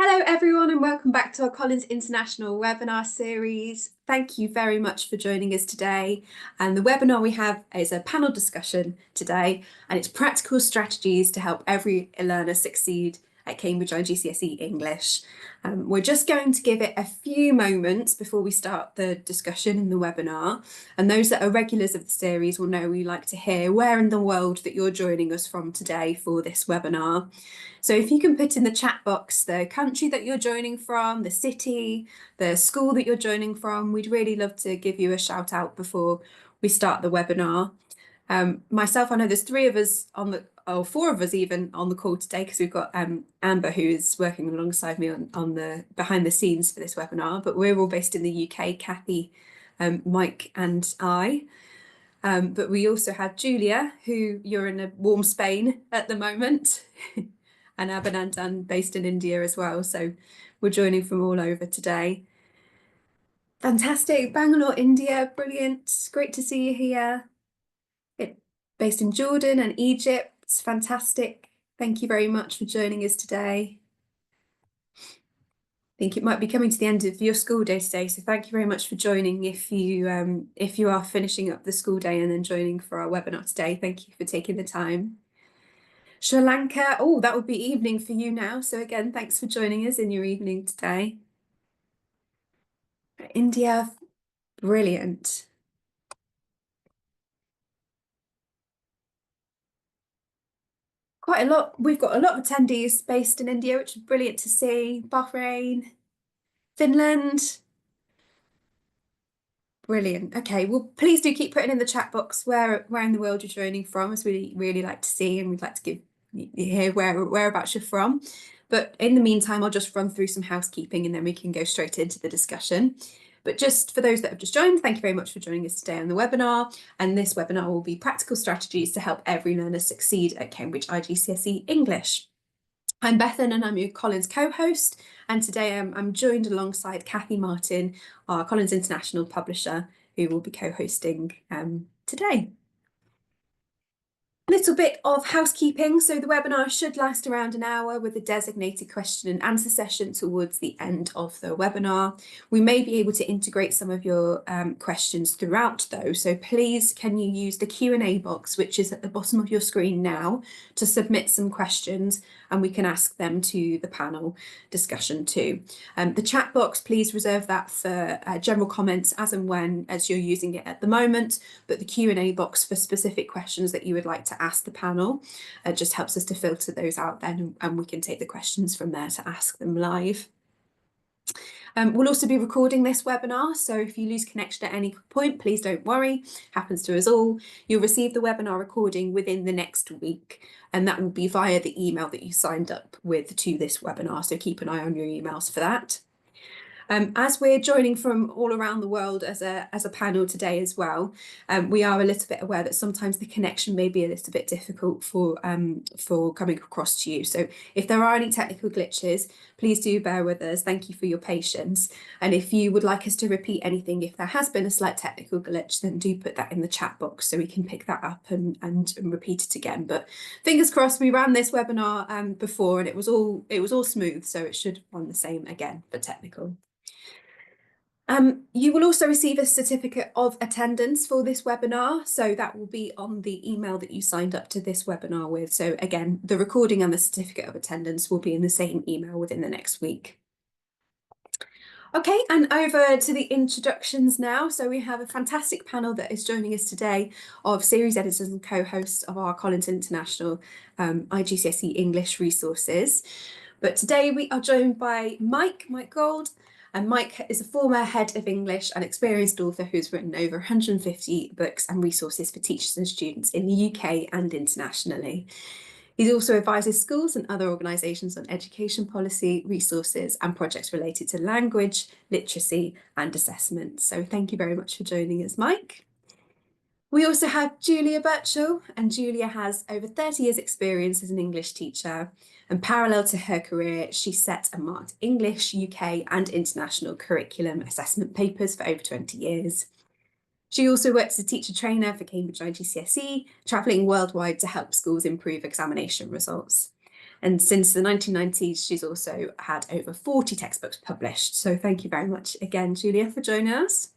Hello everyone and welcome back to our Collins International webinar series. Thank you very much for joining us today. And the webinar we have is a panel discussion today, and it's practical strategies to help every learner succeed at Cambridge IGCSE English. We're just going to give it a few moments before we start the discussion in the webinar. And those that are regulars of the series will know we like to hear where in the world that you're joining us from today for this webinar. So if you can put in the chat box the country that you're joining from, the city, the school that you're joining from, we'd really love to give you a shout out before we start the webinar. Myself, I know there's three of us on the, or four of us even on the call today, because we've got Amber, who is working alongside me on the behind the scenes for this webinar, but we're all based in the UK, Kathy, Mike and I. But we also have Julia, who you're in a warm Spain at the moment. And Abhinandan based in India as well. So we're joining from all over today. Fantastic. Bangalore, India. Brilliant. Great to see you here. Based in Jordan and Egypt. It's fantastic. Thank you very much for joining us today. I think it might be coming to the end of your school day today, so thank you very much for joining. If you are finishing up the school day and then joining for our webinar today, thank you for taking the time. Sri Lanka, oh, that would be evening for you now. So again, thanks for joining us in your evening today. India, brilliant. Quite a lot. We've got a lot of attendees based in India, which is brilliant to see. Bahrain, Finland. Brilliant. Okay, well, please do keep putting in the chat box where in the world you're joining from, as we really like to see, and we'd like to give you hear whereabouts you're from. But in the meantime, I'll just run through some housekeeping and then we can go straight into the discussion. But just for those that have just joined, thank you very much for joining us today on the webinar. And this webinar will be practical strategies to help every learner succeed at Cambridge IGCSE English. I'm Bethan and I'm your Collins co-host, and today I'm joined alongside Kathy Martin, our Collins International publisher, who will be co-hosting today. A little bit of housekeeping. So the webinar should last around an hour with a designated question and answer session towards the end of the webinar. We may be able to integrate some of your questions throughout though. So please, can you use the Q&A box, which is at the bottom of your screen now, to submit some questions and we can ask them to the panel discussion too. The chat box, please reserve that for general comments as and when as you're using it at the moment, but the Q&A box for specific questions that you would like to ask the panel just helps us to filter those out then, and we can take the questions from there to ask them live. We'll also be recording this webinar, so if you lose connection at any point, please don't worry, happens to us all. You'll receive the webinar recording within the next week, and that will be via the email that you signed up with to this webinar, so keep an eye on your emails for that. As we're joining from all around the world as a panel today as well, we are a little bit aware that sometimes the connection may be a little bit difficult for coming across to you. So if there are any technical glitches, please do bear with us. Thank you for your patience. And if you would like us to repeat anything, if there has been a slight technical glitch, then do put that in the chat box so we can pick that up and repeat it again. But fingers crossed, we ran this webinar before and it was all smooth, so it should run the same again for technical. You will also receive a certificate of attendance for this webinar, so that will be on the email that you signed up to this webinar with. So again, the recording and the certificate of attendance will be in the same email within the next week. Okay, and over to the introductions now. So we have a fantastic panel that is joining us today of series editors and co-hosts of our Collins International IGCSE English resources. But today we are joined by Mike Gould. And Mike is a former head of English and experienced author who's written over 150 books and resources for teachers and students in the UK and internationally. He also advises schools and other organisations on education policy, resources and projects related to language, literacy and assessment. So thank you very much for joining us, Mike. We also have Julia Burchell, and Julia has over 30 years experience as an English teacher, and parallel to her career, she set and marked English, UK and international curriculum assessment papers for over 20 years. She also worked as a teacher trainer for Cambridge IGCSE, travelling worldwide to help schools improve examination results. And since the 1990s, she's also had over 40 textbooks published. So thank you very much again, Julia, for joining us.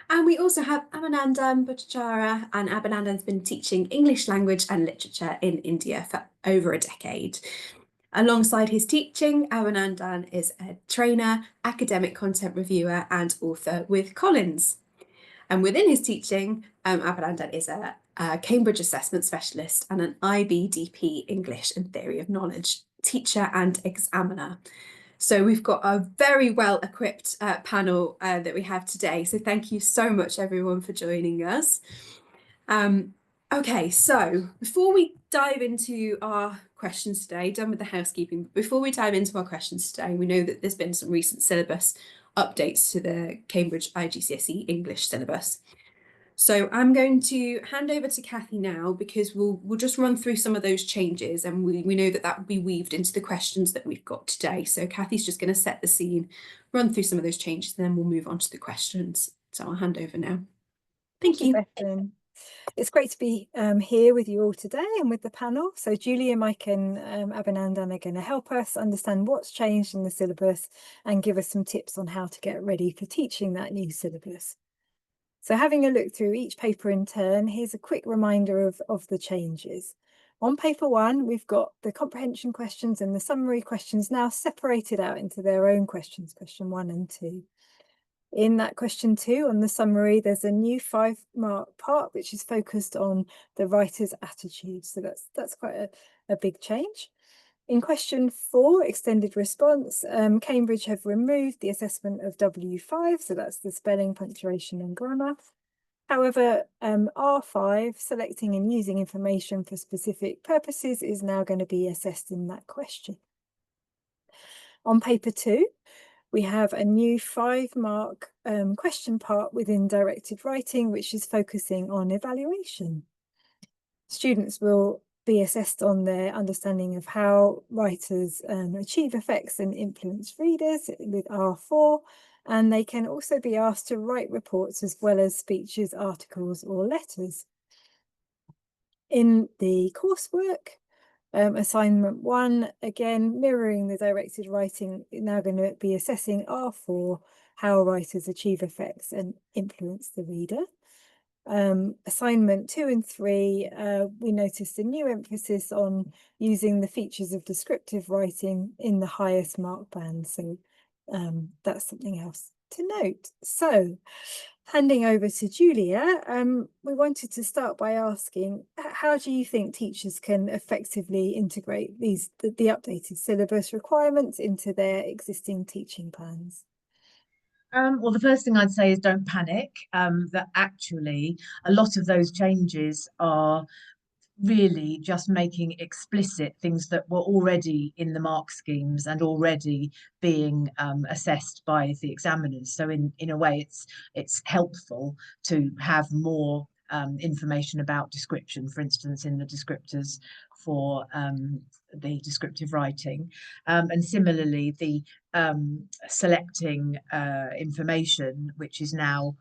And we also have Abhinandan Bhattacharya, and Abhinandan's been teaching English language and literature in India for over a decade. Alongside his teaching, Abhinandan is a trainer, academic content reviewer, and author with Collins. And within his teaching, Abhinandan is a Cambridge assessment specialist and an IBDP English and Theory of Knowledge teacher and examiner. So we've got a very well equipped panel that we have today. So thank you so much, everyone, for joining us. Okay, so before we dive into our questions today, done with the housekeeping, before we dive into our questions today, we know that there's been some recent syllabus updates to the Cambridge IGCSE English syllabus. So I'm going to hand over to Kathy now, because we'll just run through some of those changes, and we know that will be weaved into the questions that we've got today. So Kathy's just going to set the scene, run through some of those changes, and then we'll move on to the questions. So I'll hand over now. Thank you. Bethlen. It's great to be here with you all today and with the panel. So Julia, Mike and Abhinandan are going to help us understand what's changed in the syllabus and give us some tips on how to get ready for teaching that new syllabus. So having a look through each paper in turn, here's a quick reminder of the changes. On paper 1, we've got the comprehension questions and the summary questions now separated out into their own questions, question 1 and 2. In that question 2, on the summary, there's a new 5-mark part which is focused on the writer's attitude. So that's quite a big change. In question 4, extended response, Cambridge have removed the assessment of W5, so that's the spelling, punctuation and grammar. However, R5, selecting and using information for specific purposes, is now going to be assessed in that question. On paper 2, we have a new 5-mark question part within directed writing, which is focusing on evaluation. Students will be assessed on their understanding of how writers achieve effects and influence readers with R4, and they can also be asked to write reports as well as speeches, articles or letters. In the coursework, assignment 1, again mirroring the directed writing, now going to be assessing R4, how writers achieve effects and influence the reader. Assignment 2 and 3, we noticed a new emphasis on using the features of descriptive writing in the highest mark band. So that's something else to note. So handing over to Julia, we wanted to start by asking, how do you think teachers can effectively integrate the updated syllabus requirements into their existing teaching plans? Well, the first thing I'd say is don't panic, that actually a lot of those changes are really just making explicit things that were already in the mark schemes and already being assessed by the examiners. So in a way, it's helpful to have more information about description, for instance, in the descriptors for the descriptive writing, and similarly the selecting information, which is now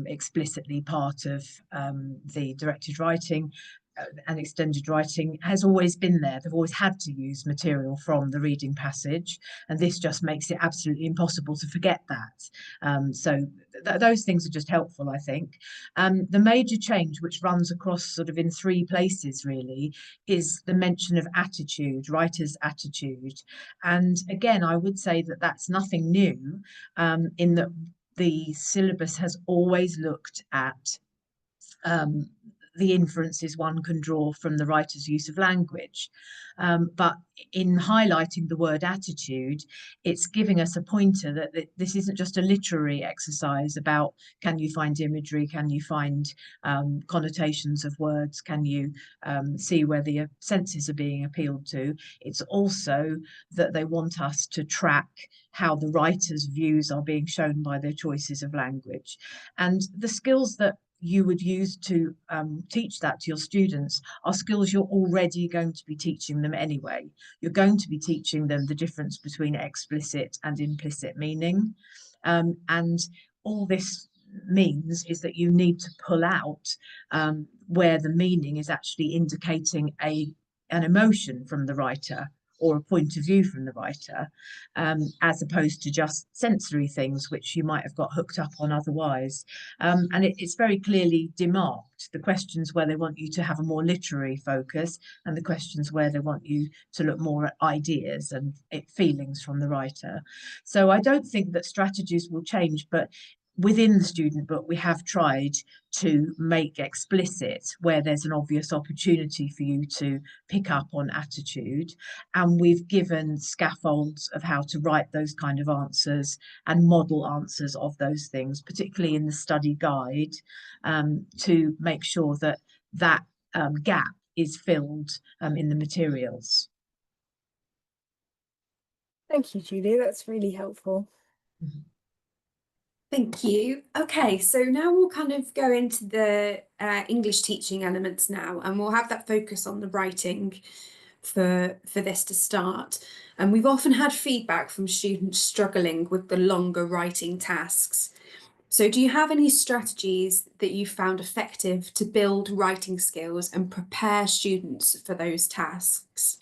explicitly part of the directed writing and extended writing, has always been there. They've always had to use material from the reading passage, and this just makes it absolutely impossible to forget that. So those things are just helpful, I think. The major change, which runs across sort of in 3 places really, is the mention of attitude, writer's attitude. And again, I would say that that's nothing new, in that the syllabus has always looked at the inferences one can draw from the writer's use of language. But in highlighting the word attitude, it's giving us a pointer that this isn't just a literary exercise about can you find imagery, can you find connotations of words, can you see where the senses are being appealed to. It's also that they want us to track how the writer's views are being shown by their choices of language. And the skills that you would use to teach that to your students are skills you're already going to be teaching them anyway. You're going to be teaching them the difference between explicit and implicit meaning. And all this means is that you need to pull out where the meaning is actually indicating an emotion from the writer, or a point of view from the writer, as opposed to just sensory things which you might have got hooked up on otherwise. And it's very clearly demarked, the questions where they want you to have a more literary focus and the questions where they want you to look more at ideas and feelings from the writer. So I don't think that strategies will change, but within the student book, we have tried to make explicit where there's an obvious opportunity for you to pick up on attitude. And we've given scaffolds of how to write those kind of answers and model answers of those things, particularly in the study guide, to make sure that that gap is filled in the materials. Thank you, Julia. That's really helpful. Mm-hmm. Thank you. Okay, so now we'll kind of go into the English teaching elements now, and we'll have that focus on the writing for this to start. And we've often had feedback from students struggling with the longer writing tasks. So do you have any strategies that you found effective to build writing skills and prepare students for those tasks?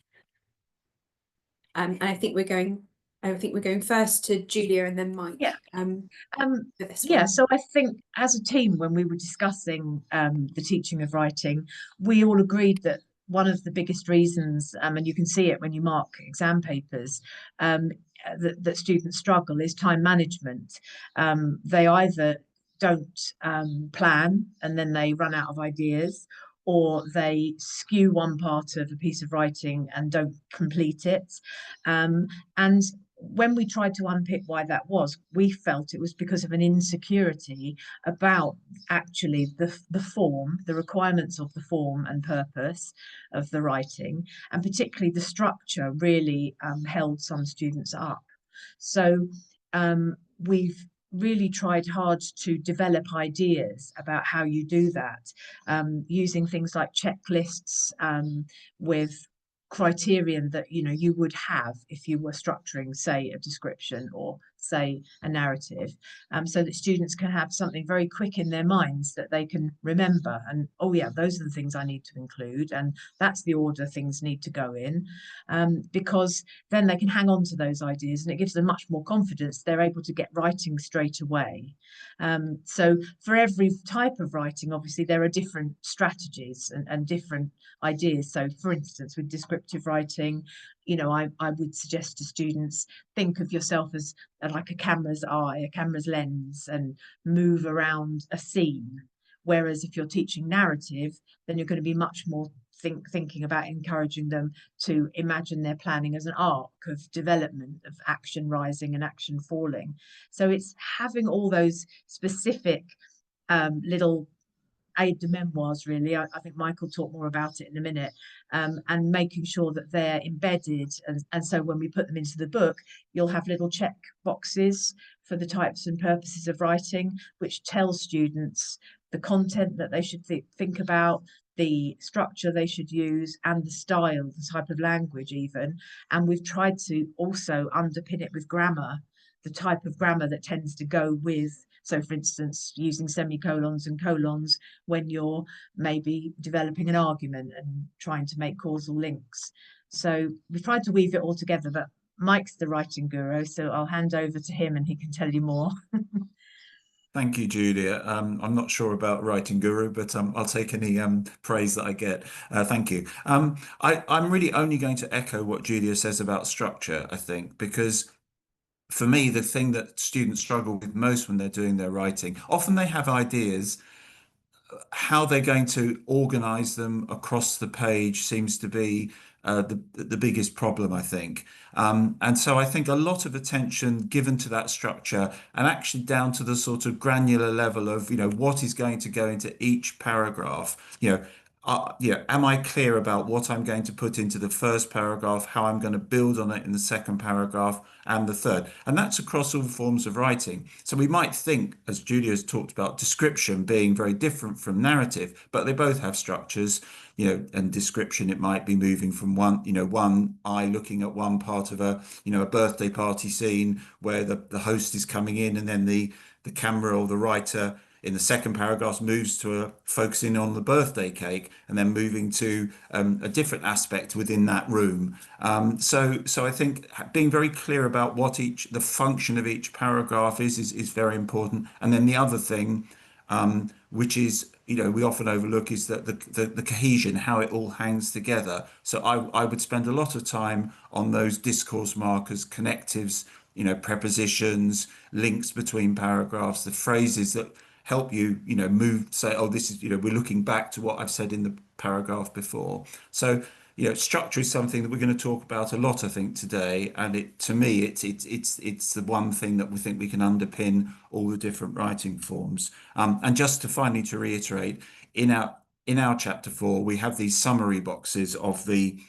And I think we're going first to Julia and then Mike. Yeah. For this Yeah, one. so I think as a team, when we were discussing the teaching of writing, we all agreed that one of the biggest reasons, and you can see it when you mark exam papers, that students struggle is time management. They either don't plan and then they run out of ideas, or they skew one part of a piece of writing and don't complete it. And when we tried to unpick why that was, we felt it was because of an insecurity about actually the form, the requirements of the form and purpose of the writing, and particularly the structure really held some students up. So we've really tried hard to develop ideas about how you do that, using things like checklists with criterion that you would have if you were structuring, say, a description or say a narrative, so that students can have something very quick in their minds that they can remember, and oh yeah, those are the things I need to include, and that's the order things need to go in, because then they can hang on to those ideas and it gives them much more confidence. They're able to get writing straight away. So for every type of writing, obviously there are different strategies and different ideas. So for instance, with descriptive writing, I would suggest to students, think of yourself as like a camera's eye, a camera's lens, and move around a scene. Whereas if you're teaching narrative, then you're going to be much more thinking about encouraging them to imagine their planning as an arc of development of action rising and action falling. So it's having all those specific little aide de memoirs, really. I think Mike will talk more about it in a minute, and making sure that they're embedded, and so when we put them into the book, you'll have little check boxes for the types and purposes of writing, which tell students the content that they should think about, the structure they should use, and the style, the type of language even. And we've tried to also underpin it with grammar, the type of grammar that tends to go with. So for instance, using semicolons and colons when you're maybe developing an argument and trying to make causal links. So we've tried to weave it all together, but Mike's the writing guru, so I'll hand over to him and he can tell you more. Thank you, Julia. I'm not sure about writing guru, but I'll take any praise that I get. Thank you. I'm really only going to echo what Julia says about structure, I think, because for me, the thing that students struggle with most when they're doing their writing, often they have ideas. How they're going to organize them across the page seems to be the biggest problem, I think. And so I think a lot of attention given to that structure, and actually down to the sort of granular level of, what is going to go into each paragraph. Am I clear about what I'm going to put into the first paragraph, how I'm going to build on it in the second paragraph and the third? And that's across all forms of writing. So we might think, as Julia's talked about, description being very different from narrative, but they both have structures. And description, it might be moving from one eye looking at one part of a birthday party scene where the host is coming in, and then the camera or the writer in the second paragraph moves to focusing on the birthday cake and then moving to a different aspect within that room. So I think being very clear about what the function of each paragraph is very important. And then the other thing, which is, we often overlook, is that the cohesion, how it all hangs together. So I would spend a lot of time on those discourse markers, connectives, prepositions, links between paragraphs, the phrases that help you, move, say, oh, this is, we're looking back to what I've said in the paragraph before. So, structure is something that we're going to talk about a lot, I think, today. And to me, it's the one thing that we think we can underpin all the different writing forms. And just to finally to reiterate, in our chapter 4, we have these summary boxes of the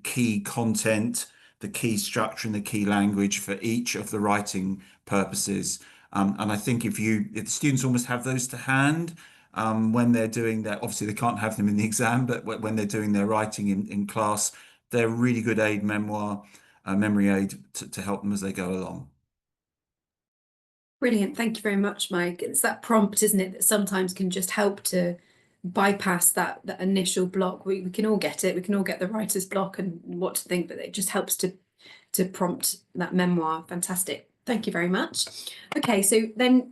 key content, the key structure, and the key language for each of the writing purposes. And I think if the students almost have those to hand, when they're doing their, obviously they can't have them in the exam, but when they're doing their writing in class, they're really good memory aid to help them as they go along. Brilliant. Thank you very much, Mike. It's that prompt, isn't it, that sometimes can just help to bypass that initial block. We can all get it. We can all get the writer's block and what to think, but it just helps to prompt that memoir. Fantastic. Thank you very much. Okay, so then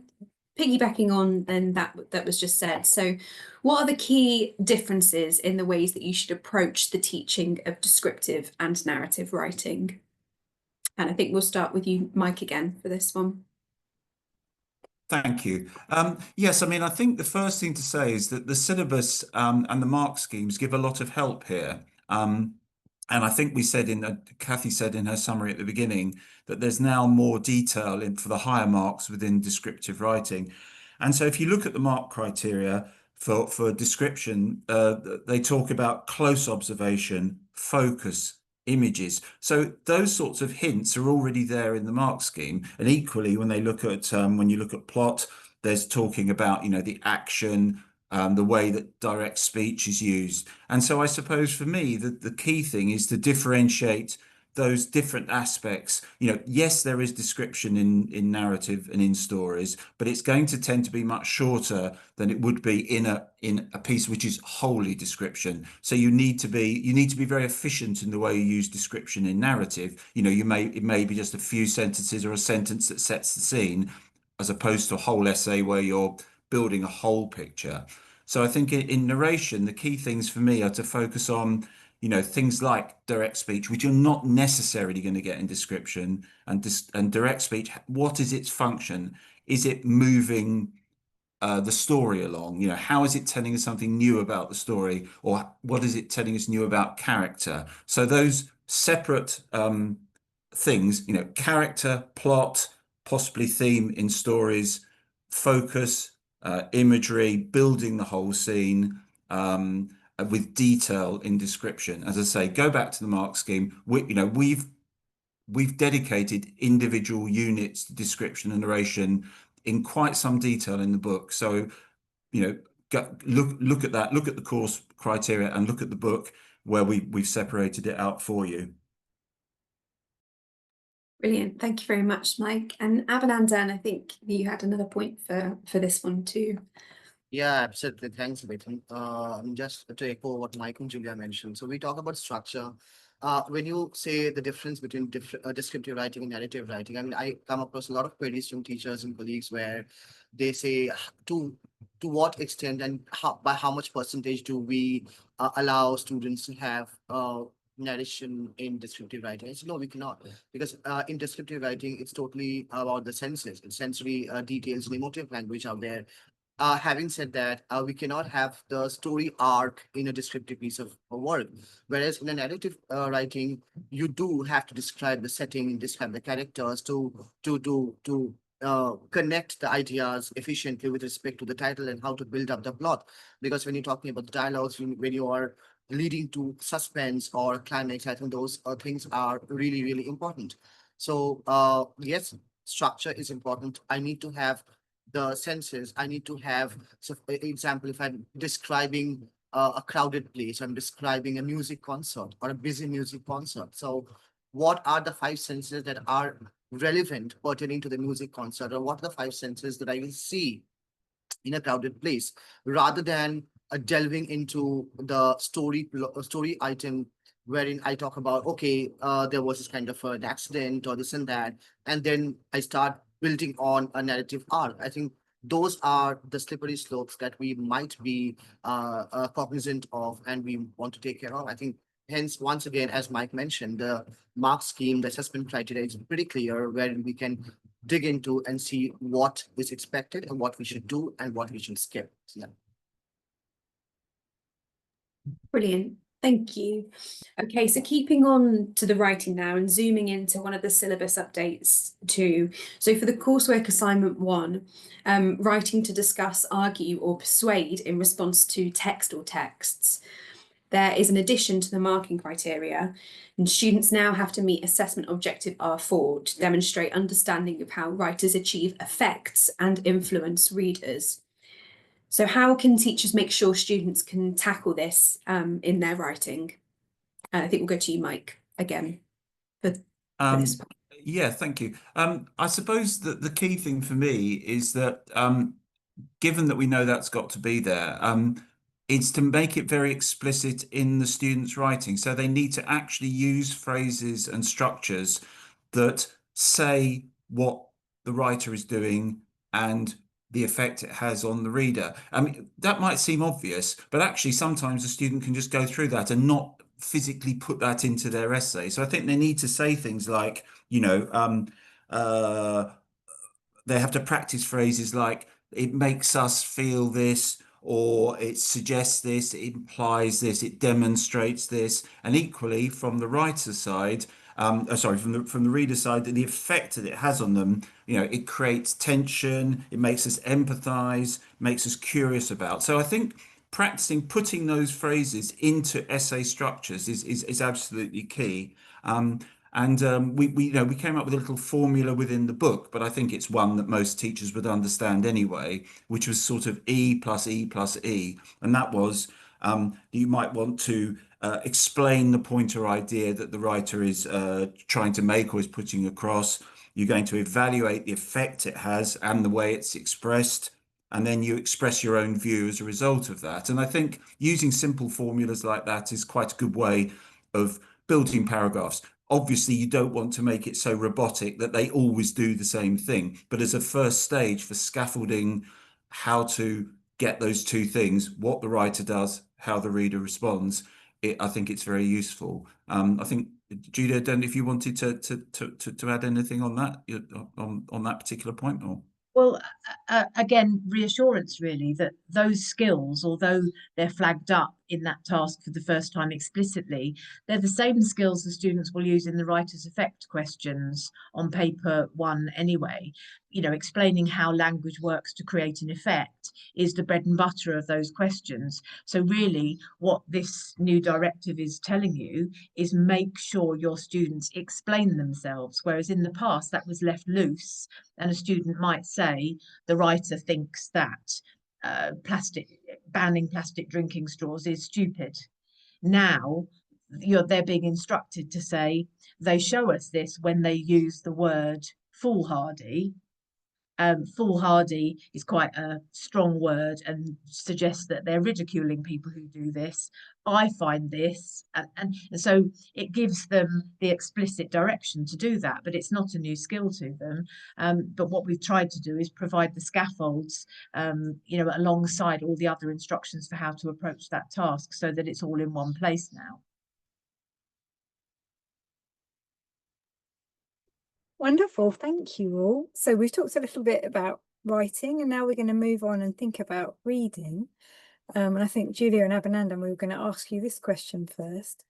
piggybacking on then that was just said. So what are the key differences in the ways that you should approach the teaching of descriptive and narrative writing? And I think we'll start with you, Mike, again for this one. Thank you. Yes, I mean, I think the first thing to say is that the syllabus and the mark schemes give a lot of help here. And I think Kathy said in her summary at the beginning that there's now more detail for the higher marks within descriptive writing. And so if you look at the mark criteria for description, they talk about close observation, focus, images. So those sorts of hints are already there in the mark scheme. And equally, when you look at plot, there's talking about, the action, the way that direct speech is used. And so I suppose for me, the key thing is to differentiate those different aspects. Yes, there is description in narrative and in stories, but it's going to tend to be much shorter than it would be in a piece which is wholly description. So you need to be very efficient in the way you use description in narrative. It may be just a few sentences or a sentence that sets the scene, as opposed to a whole essay where you're building a whole picture. So I think in narration, the key things for me are to focus on, things like direct speech, which you're not necessarily going to get in description, and direct speech. What is its function? Is it moving the story along? How is it telling us something new about the story, or what is it telling us new about character? So those separate things, character, plot, possibly theme in stories, focus, imagery, building the whole scene, with detail in description. As I say, go back to the mark scheme. We've dedicated individual units to description and narration in quite some detail in the book. So, look at that, look at the course criteria, and look at the book where we've separated it out for you. Brilliant. Thank you very much, Mike. And Abhinandan, I think you had another point for this one too. Yeah, absolutely. Thanks, Beaton. Just to echo what Mike and Julia mentioned. So we talk about structure. When you say the difference between descriptive writing and narrative writing, I mean, I come across a lot of queries from teachers and colleagues where they say to what extent and by how much percentage do we allow students to have narration in descriptive writing. I said, no, we cannot, because in descriptive writing, it's totally about the senses, the sensory details, and emotive language out there. Having said that, we cannot have the story arc in a descriptive piece of work. Whereas in a narrative writing, you do have to describe the setting, describe the characters to connect the ideas efficiently with respect to the title and how to build up the plot. Because when you're talking about the dialogues, when you are leading to suspense or climax, I think those things are really, really important. So yes, structure is important. I need to have the senses. I need to have, so for example, if I'm describing a crowded place, I'm describing a music concert or a busy music concert. So what are the 5 senses that are relevant pertaining to the music concert, or what are the 5 senses that I will see in a crowded place, rather than delving into the story item wherein I talk about, okay, there was this kind of an accident or this and that, and then I start building on a narrative arc. I think those are the slippery slopes that we might be cognizant of and we want to take care of. I think hence, once again, as Mike mentioned, the mark scheme, the assessment criteria is pretty clear, wherein we can dig into and see what is expected and what we should do and what we should skip. Yeah. Brilliant. Thank you. Okay, so keeping on to the writing now and zooming into one of the syllabus updates too. So for the coursework assignment 1, writing to discuss, argue or persuade in response to text or texts, there is an addition to the marking criteria, and students now have to meet assessment objective R4 to demonstrate understanding of how writers achieve effects and influence readers. So how can teachers make sure students can tackle this in their writing? I think we'll go to you, Mike, again for this. Yeah, thank you. I suppose that the key thing for me is that given that we know that's got to be there, it's to make it very explicit in the students' writing. So they need to actually use phrases and structures that say what the writer is doing and the effect it has on the reader. I mean, that might seem obvious, but actually sometimes a student can just go through that and not physically put that into their essay. So I think they need to say things like, you know, they have to practice phrases like, it makes us feel this, or it suggests this, it implies this, it demonstrates this. And equally from the writer's side, from the reader's side, the effect that it has on them, you know, it creates tension, it makes us empathize, makes us curious about. So I think practicing putting those phrases into essay structures is absolutely key. We came up with a little formula within the book, but I think it's one that most teachers would understand anyway, which was sort of E plus E plus E. And that was, you might want to explain the point or idea that the writer is trying to make or is putting across. You're going to evaluate the effect it has and the way it's expressed. And then you express your own view as a result of that. And I think using simple formulas like that is quite a good way of building paragraphs. Obviously, you don't want to make it so robotic that they always do the same thing. But as a first stage for scaffolding how to get those two things, what the writer does, how the reader responds, I think it's very useful. I think, Julia, I don't know if you wanted to add anything on that, on that particular point, or? Well, again, reassurance really that those skills, although they're flagged up in that task for the first time explicitly, they're the same skills the students will use in the writer's effect questions on paper 1 anyway. You know, explaining how language works to create an effect is the bread and butter of those questions. So really what this new directive is telling you is make sure your students explain themselves, whereas in the past that was left loose and a student might say the writer thinks that banning plastic drinking straws is stupid. Now they're being instructed to say they show us this when they use the word foolhardy. Foolhardy is quite a strong word and suggests that they're ridiculing people who do this. I find this, and so it gives them the explicit direction to do that, but it's not a new skill to them. But what we've tried to do is provide the scaffolds, you know, alongside all the other instructions for how to approach that task, so that it's all in one place now. Wonderful, thank you all. So we've talked a little bit about writing, and now we're going to move on and think about reading. And I think Julia and Abhinandan, we were going to ask you this question first.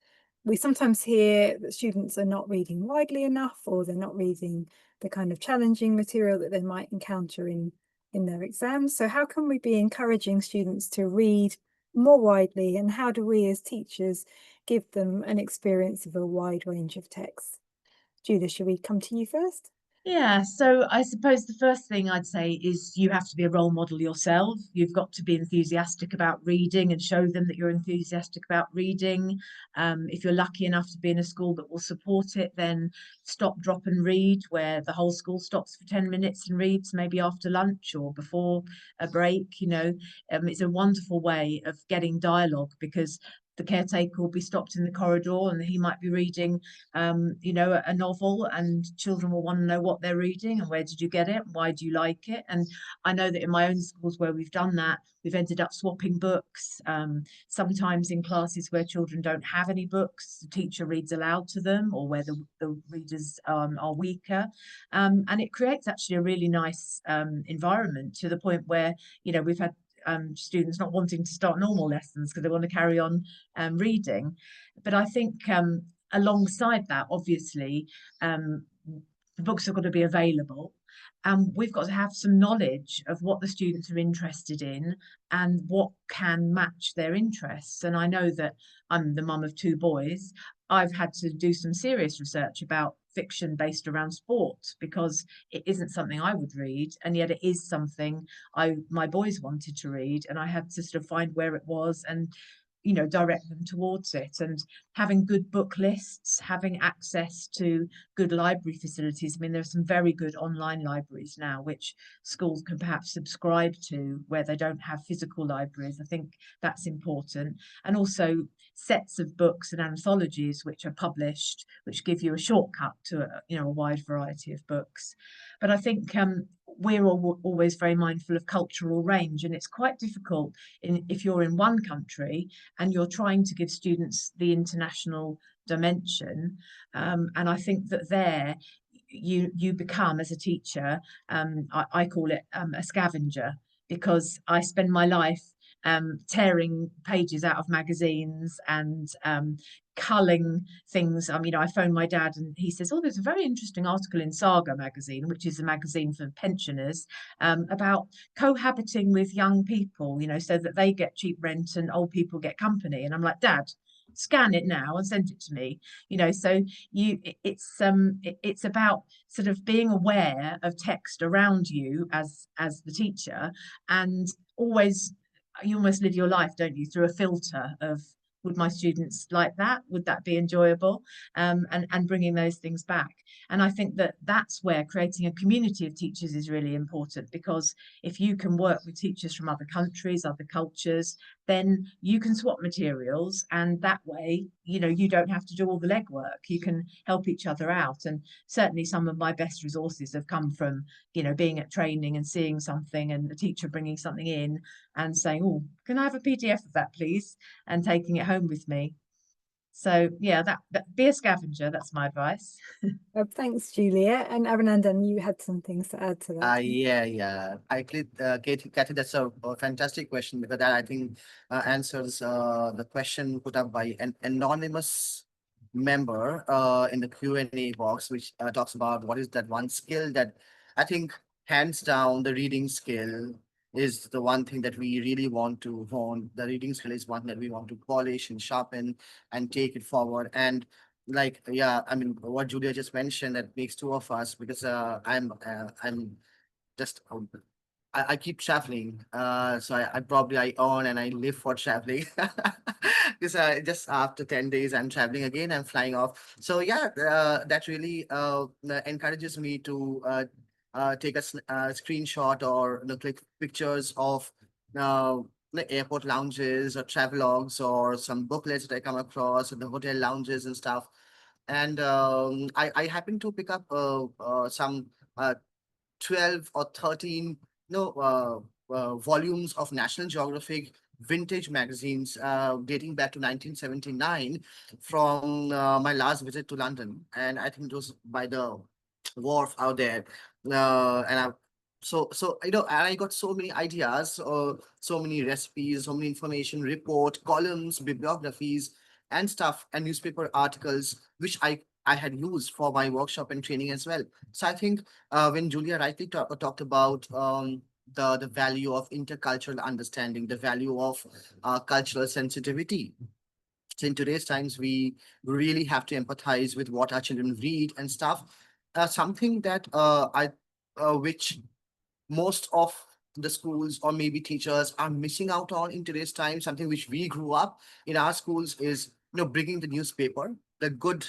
We sometimes hear that students are not reading widely enough, or they're not reading the kind of challenging material that they might encounter in their exams. So how can we be encouraging students to read more widely, and how do we as teachers give them an experience of a wide range of texts? Julia, should we come to you first? Yeah, so I suppose the first thing I'd say is you have to be a role model yourself. You've got to be enthusiastic about reading and show them that you're enthusiastic about reading. If you're lucky enough to be in a school that will support it, then stop, drop and read, where the whole school stops for 10 minutes and reads, maybe after lunch or before a break. It's a wonderful way of getting dialogue, because the caretaker will be stopped in the corridor and he might be reading a novel, and children will want to know what they're reading and where did you get it, why do you like it. And I know that in my own schools where we've done that, we've ended up swapping books. Sometimes in classes where children don't have any books, the teacher reads aloud to them, or where the readers are weaker, and it creates actually a really nice environment, to the point where we've had students not wanting to start normal lessons because they want to carry on reading. But I think alongside that, obviously, the books are going to be available, and we've got to have some knowledge of what the students are interested in and what can match their interests. And I know that I'm the mum of 2 boys. I've had to do some serious research about fiction based around sport, because it isn't something I would read, and yet it is something my boys wanted to read, and I had to sort of find where it was and direct them towards it. And having good book lists, having access to good library facilities. I mean, there are some very good online libraries now which schools can perhaps subscribe to, where they don't have physical libraries. I think that's important. And also sets of books and anthologies which are published, which give you a shortcut to a wide variety of books. But I think we're always very mindful of cultural range, and it's quite difficult if you're in one country and you're trying to give students the international dimension. And I think that there you become, as a teacher, I call it a scavenger, because I spend my life tearing pages out of magazines and culling things. I phoned my dad and he says, oh, there's a very interesting article in Saga magazine, which is a magazine for pensioners, about cohabiting with young people, so that they get cheap rent and old people get company. And I'm like, Dad, scan it now and send it to me. So it's about sort of being aware of text around you as the teacher, and always, you almost live your life, don't you, through a filter of, would my students like that? Would that be enjoyable? And bringing those things back. And I think that that's where creating a community of teachers is really important, because if you can work with teachers from other countries, other cultures, then you can swap materials, and that way, you don't have to do all the legwork. You can help each other out. And certainly some of my best resources have come from, being at training and seeing something and the teacher bringing something in and saying, oh, can I have a PDF of that, please? And taking it home with me. So yeah, that be a scavenger. That's my advice. Thanks, Julia. And Abhinandan, you had some things to add to that. Yeah. Kathy, that's a fantastic question, because that, I think, answers the question put up by an anonymous member in the Q&A box, which talks about what is that one skill that I think, hands down, the reading skill is the one thing that we really want to hone. The reading skill is one that we want to polish and sharpen and take it forward. And what Julia just mentioned, that makes 2 of us, because I'm just I keep traveling, so I own and I live for traveling, because just after 10 days I'm traveling again, I'm flying off. So yeah, that really encourages me to take a screenshot or click pictures of the airport lounges or travelogues or some booklets that I come across in the hotel lounges and stuff. And I happen to pick up some 12 or 13 volumes of National Geographic vintage magazines dating back to 1979 from my last visit to London. And I think it was by the wharf out there. And I got so many ideas, so many recipes, so many information, report, columns, bibliographies, and stuff, and newspaper articles, which I had used for my workshop and training as well. So I think when Julia rightly talked about the value of intercultural understanding, the value of cultural sensitivity. So in today's times, we really have to empathize with what our children read and stuff. something that which most of the schools or maybe teachers are missing out on in today's time, something which we grew up in our schools, is bringing the newspaper, the good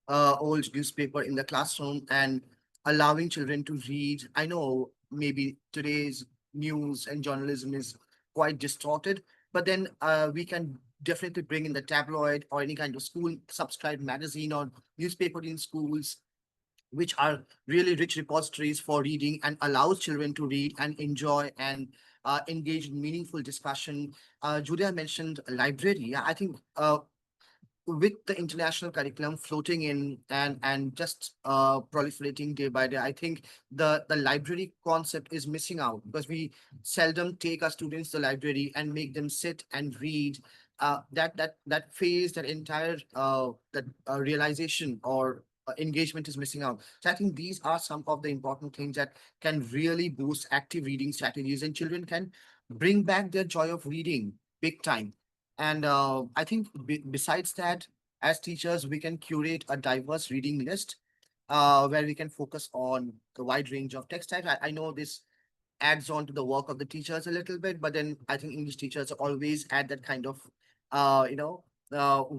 old newspaper in the classroom, and allowing children to read. I know maybe today's news and journalism is quite distorted, but then we can definitely bring in the tabloid or any kind of school subscribed magazine or newspaper in schools, which are really rich repositories for reading and allows children to read and enjoy and engage in meaningful discussion. Julia mentioned a library. Yeah, I think with the international curriculum floating in and just proliferating day by day, I think the library concept is missing out, because we seldom take our students to the library and make them sit and read. That phase, that entire realization or engagement is missing out. So I think these are some of the important things that can really boost active reading strategies, and children can bring back their joy of reading big time. And I think besides that, as teachers, we can curate a diverse reading list where we can focus on the wide range of text types. I know this adds on to the work of the teachers a little bit, but then I think English teachers always add that kind of,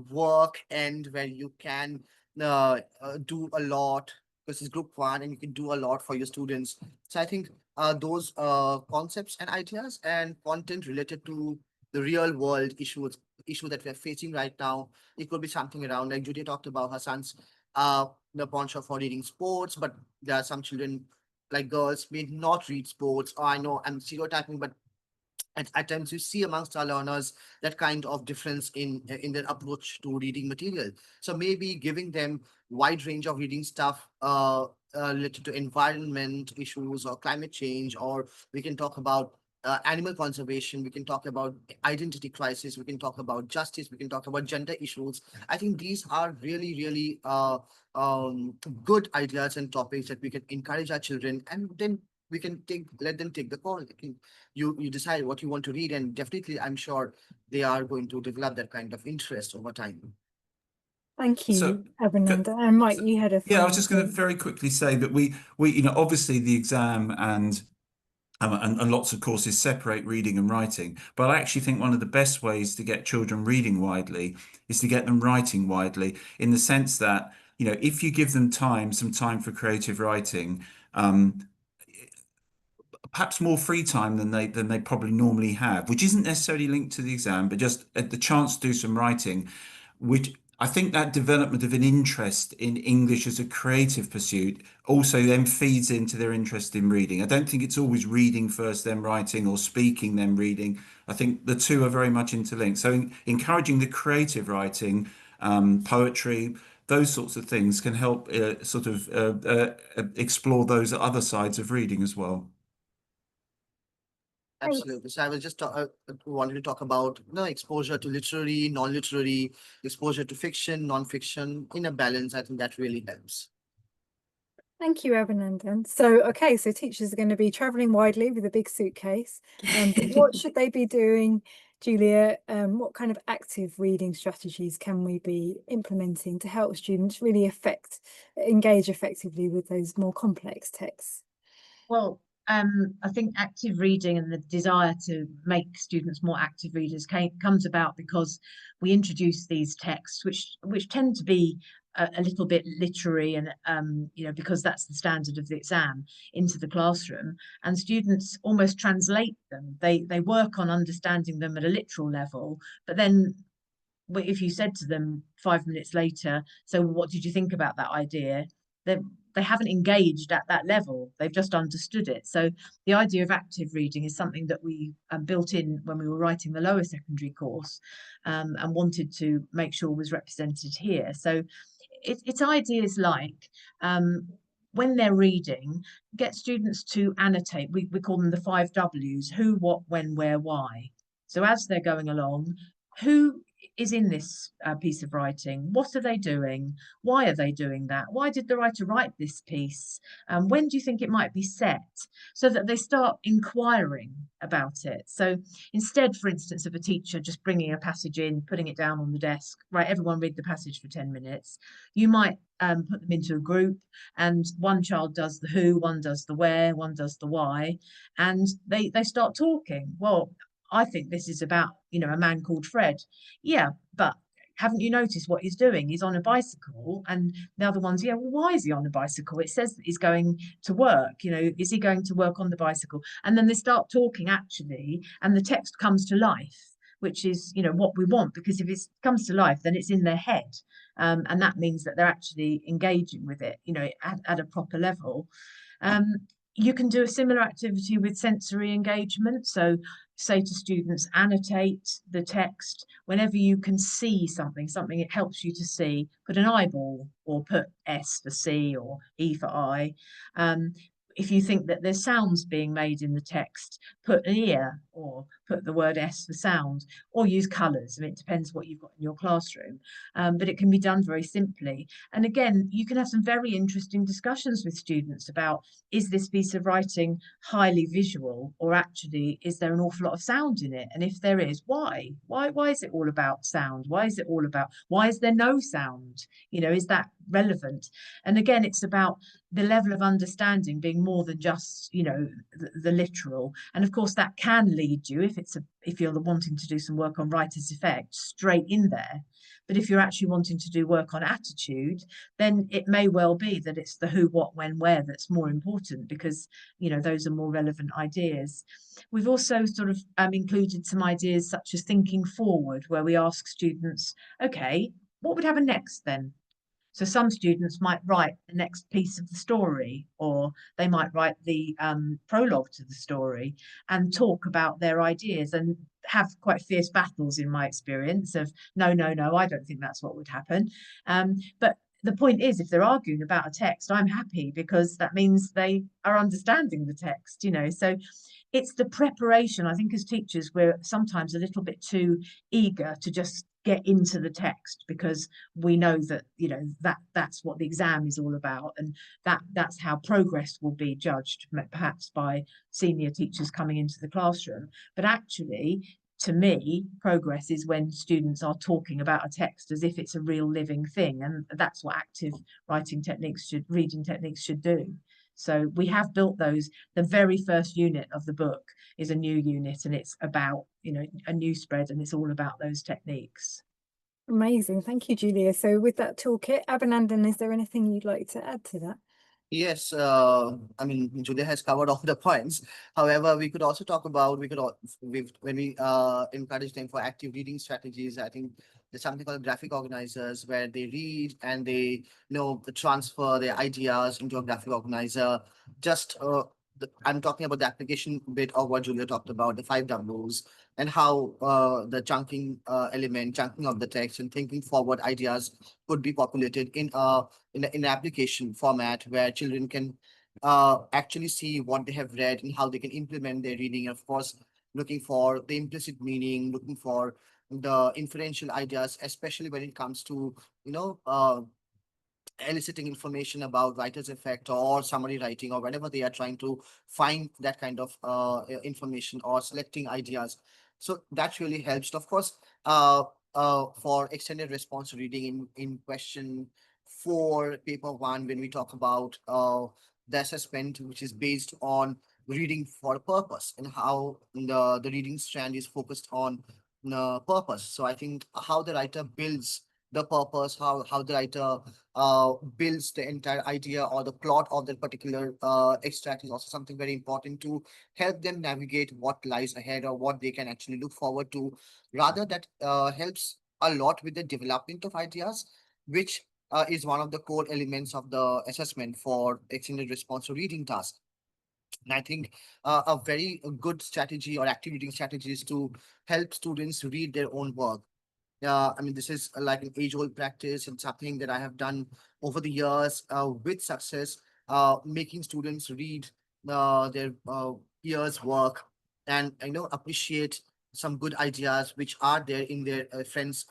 work end where you can do a lot, because it's group one and you can do a lot for your students. So I think those concepts and ideas and content related to the real world issue that we're facing right now. It could be something around, like Judy talked about her son's the penchant for reading sports, but there are some children, like girls, may not read sports. Or I know I'm stereotyping, but at times you see amongst our learners that kind of difference in their approach to reading material. So maybe giving them wide range of reading stuff related to environment issues or climate change, or we can talk about animal conservation, we can talk about identity crisis, we can talk about justice, we can talk about gender issues. I think these are really, really good ideas and topics that we can encourage our children, and then we can let them take the call. You decide what you want to read, and definitely I'm sure they are going to develop that kind of interest over time. Thank So, you, Abhinandan. And Mike, so you had a yeah, I was final just going to point. very quickly say that we obviously the exam and lots of courses separate reading and writing, but I actually think one of the best ways to get children reading widely is to get them writing widely, in the sense that, if you give them some time for creative writing, perhaps more free time than they probably normally have, which isn't necessarily linked to the exam, but just the chance to do some writing, which I think that development of an interest in English as a creative pursuit also then feeds into their interest in reading. I don't think it's always reading first, then writing, or speaking, then reading. I think the two are very much interlinked. So encouraging the creative writing, poetry, those sorts of things can help explore those other sides of reading as well. Thanks. Absolutely. So I was just wanted to talk about exposure to literary, non-literary, exposure to fiction, non-fiction in a balance. I think that really helps. Thank you, Abhinandan. So, okay, so teachers are going to be traveling widely with a big suitcase. What should they be doing, Julia? What kind of active reading strategies can we be implementing to help students really engage effectively with those more complex texts? Well, I think active reading and the desire to make students more active readers comes about because we introduce these texts, which tend to be a little bit literary, and because that's the standard of the exam, into the classroom, and students almost translate them. They work on understanding them at a literal level, but then if you said to them 5 minutes later, so what did you think about that idea? They haven't engaged at that level. They've just understood it. So the idea of active reading is something that we built in when we were writing the lower secondary course, and wanted to make sure was represented here. So it's ideas like, when they're reading, get students to annotate. We call them the 5 W's: who, what, when, where, why. So as they're going along, who is in this piece of writing? What are they doing? Why are they doing that? Why did the writer write this piece? When do you think it might be set? So that they start inquiring about it. So instead, for instance, of a teacher just bringing a passage in, putting it down on the desk, right, everyone read the passage for 10 minutes, you might put them into a group, and one child does the who, one does the where, one does the why, and they start talking. Well, I think this is about, you know, a man called Fred. Yeah, but haven't you noticed what he's doing? He's on a bicycle. And the other one's, yeah, well, why is he on a bicycle? It says that he's going to work. You know, is he going to work on the bicycle? And then they start talking actually, and the text comes to life, which is, you know, what we want, because if it comes to life, then it's in their head. And that means that they're actually engaging with it, you know, at a proper level. You can do a similar activity with sensory engagement. So say to students, annotate the text. Whenever you can see something it helps you to see, put an eyeball or put S for C or E for I. If you think that there's sounds being made in the text, put an ear or put the word S for sound, or use colours. I mean, it depends what you've got in your classroom, but it can be done very simply. And again, you can have some very interesting discussions with students about, is this piece of writing highly visual, or actually is there an awful lot of sound in it? And if there is, why? Why is it all about sound? Why is there no sound? You know, is that relevant? And again, it's about the level of understanding being more than just, you know, the literal. And of course that can lead you, if you're wanting to do some work on writer's effect, straight in there. But if you're actually wanting to do work on attitude, then it may well be that it's the who, what, when, where that's more important, because, you know, those are more relevant ideas. We've also sort of included some ideas such as thinking forward, where we ask students, okay, what would happen next then? So some students might write the next piece of the story, or they might write the prologue to the story and talk about their ideas, and have quite fierce battles, in my experience, of no, I don't think that's what would happen. But the point is, if they're arguing about a text, I'm happy, because that means they are understanding the text, you know. So it's the preparation. I think as teachers, we're sometimes a little bit too eager to just get into the text, because we know that, you know, that's what the exam is all about, and that's how progress will be judged, perhaps by senior teachers coming into the classroom. But actually, to me, progress is when students are talking about a text as if it's a real living thing, and that's what active reading techniques should do. So we have built those. The very first unit of the book is a new unit, and it's about, you know, a new spread, and it's all about those techniques. Amazing. Thank you, Julia. So with that toolkit, Abhinandan, is there anything you'd like to add to that? Yes, I mean, Julia has covered all the points. However, we could also talk about, when we encourage them for active reading strategies, I think there's something called graphic organizers, where they read and they, you know, transfer their ideas into a graphic organizer. I'm talking about the application bit of what Julia talked about, the 5 W's, and how the chunking chunking of the text and thinking forward ideas could be populated in an application format, where children can actually see what they have read and how they can implement their reading. Of course, looking for the implicit meaning, looking for the inferential ideas, especially when it comes to, you know, eliciting information about writer's effect or summary writing, or whenever they are trying to find that kind of information or selecting ideas. So that really helps. Of course, for extended response reading in question 4, paper 1, when we talk about the assessment, which is based on reading for a purpose, and how the reading strand is focused on purpose. So I think how the writer builds the purpose, how the writer builds the entire idea or the plot of that particular extract, is also something very important to help them navigate what lies ahead, or what they can actually look forward to. Rather, that helps a lot with the development of ideas, which is one of the core elements of the assessment for extended response reading task. And I think a very good strategy or active reading strategy is to help students read their own work. I mean, this is like an age-old practice, and something that I have done over the years with success, making students read their peers' work, and, you know, appreciate some good ideas which are there in their friends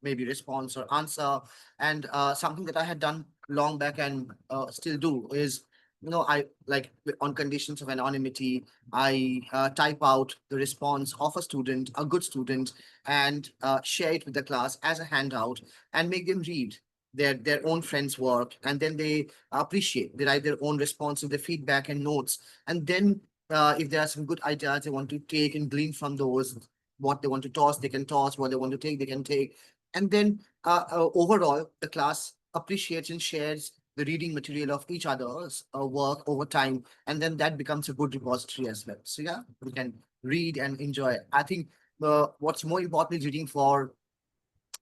maybe response or answer. And something that I had done long back and still do is, I like on conditions of anonymity, I type out the response of a student, a good student, and share it with the class as a handout and make them read their own friends' work, and then they appreciate, they write their own responses, their feedback and notes. And then if there are some good ideas they want to take and glean from those, what they want to toss, they can toss, what they want to take, they can take. And then overall, the class appreciates and shares the reading material of each other's work over time. And then that becomes a good repository as well. So yeah, we can read and enjoy. I think what's more important is reading for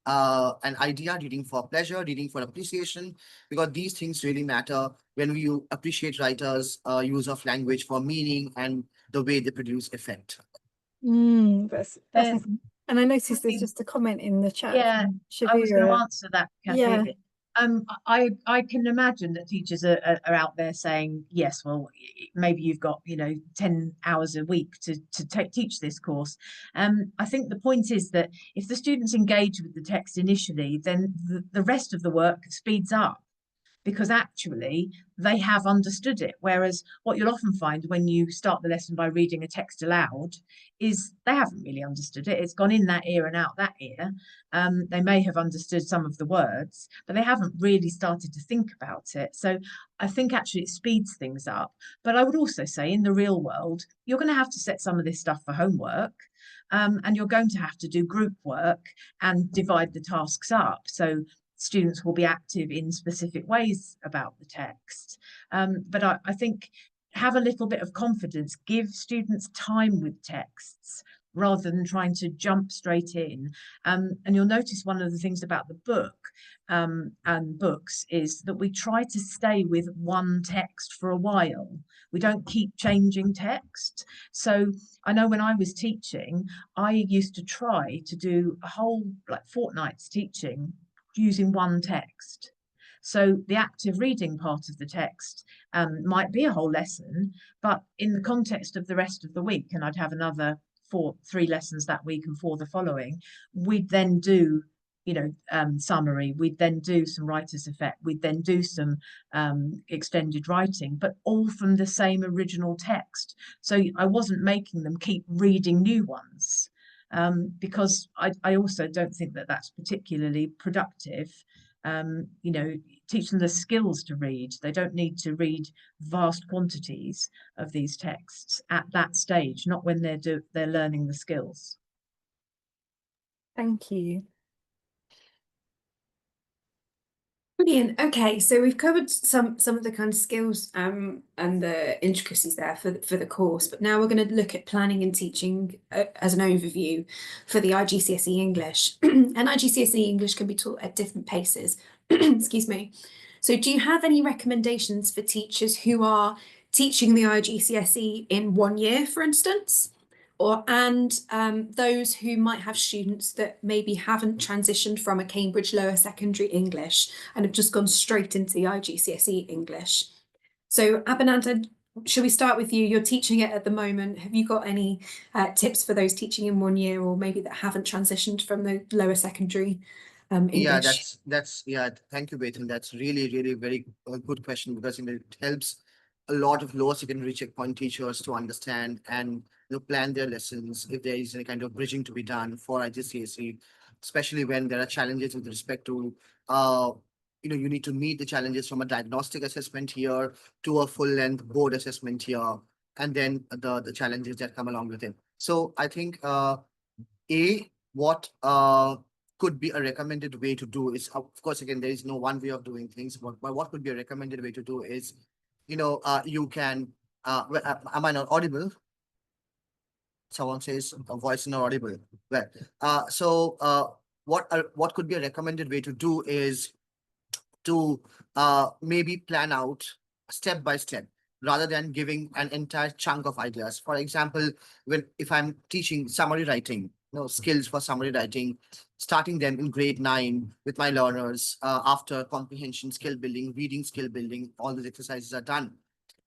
an idea, reading for pleasure, reading for appreciation, because these things really matter when we appreciate writers' use of language for meaning and the way they produce effect. That's Yeah. and I noticed there's mean, just a comment in the chat. Yeah, from I was going to Shavira. answer that, Kathy. Yeah. I can imagine that teachers are out there saying, yes, well, maybe you've got 10 hours a week to teach this course. I think the point is that if the students engage with the text initially, then the rest of the work speeds up, because actually they have understood it. Whereas what you'll often find when you start the lesson by reading a text aloud is they haven't really understood it. It's gone in that ear and out that ear. They may have understood some of the words, but they haven't really started to think about it. So I think actually it speeds things up. But I would also say in the real world, you're going to have to set some of this stuff for homework. And you're going to have to do group work and divide the tasks up. So students will be active in specific ways about the text. But I think have a little bit of confidence, give students time with texts rather than trying to jump straight in. And you'll notice one of the things about the book and books is that we try to stay with one text for a while. We don't keep changing text. So I know when I was teaching, I used to try to do a whole fortnight's teaching using one text. So the active reading part of the text might be a whole lesson, but in the context of the rest of the week, and I'd have another 3 lessons that week and 4 the following, we'd then do summary, we'd then do some writer's effect, we'd then do some extended writing, but all from the same original text. So I wasn't making them keep reading new ones. Because I also don't think that that's particularly productive. Teach them the skills to read. They don't need to read vast quantities of these texts at that stage, not when they're learning the skills. Thank you. Brilliant. Okay, so we've covered some of the kind of skills and the intricacies there for the course, but now we're going to look at planning and teaching as an overview for the IGCSE English. And IGCSE English can be taught at different paces. Excuse me. So do you have any recommendations for teachers who are teaching the IGCSE in 1 year, for instance? And those who might have students that maybe haven't transitioned from a Cambridge lower secondary English and have just gone straight into the IGCSE English. So Abhinandan, should we start with you? You're teaching it at the moment. Have you got any tips for those teaching in 1 year, or maybe that haven't transitioned from the lower secondary English? Yeah, thank you, Bethan. That's really very good question, because it helps a lot of lower secondary checkpoint teachers to understand and plan their lessons if there is any kind of bridging to be done for IGCSE, especially when there are challenges with respect to you need to meet the challenges from a diagnostic assessment here to a full-length board assessment here, and then the challenges that come along with it. So I think what could be a recommended way to do is, of course, again, there is no one way of doing things, but what could be a recommended way to do is, you can, am I not audible? Someone says a voice not audible. Well, what could be a recommended way to do is to maybe plan out step by step rather than giving an entire chunk of ideas. For example, if I'm teaching summary writing, skills for summary writing, starting them in grade 9 with my learners after comprehension skill building, reading skill building, all those exercises are done.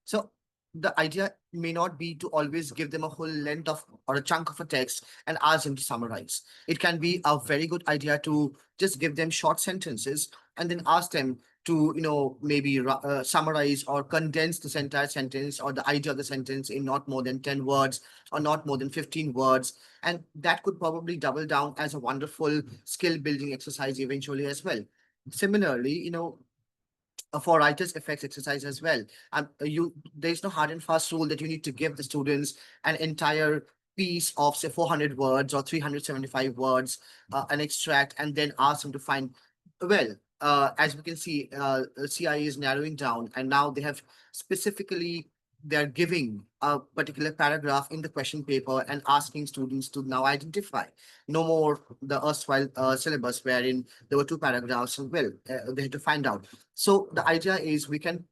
So the idea may not be to always give them a whole length of or a chunk of a text and ask them to summarize. It can be a very good idea to just give them short sentences and then ask them to, maybe summarize or condense this entire sentence or the idea of the sentence in not more than 10 words or not more than 15 words. And that could probably double down as a wonderful skill building exercise eventually as well. Similarly, for writers effects exercise as well. There's no hard and fast rule that you need to give the students an entire piece of say 400 words or 375 words, an extract, and then ask them to find. Well, as we can see, CIE is narrowing down, and now they have specifically they're giving a particular paragraph in the question paper and asking students to now identify. No more the erstwhile syllabus wherein there were 2 paragraphs. Well, they had to find out. So the idea is we can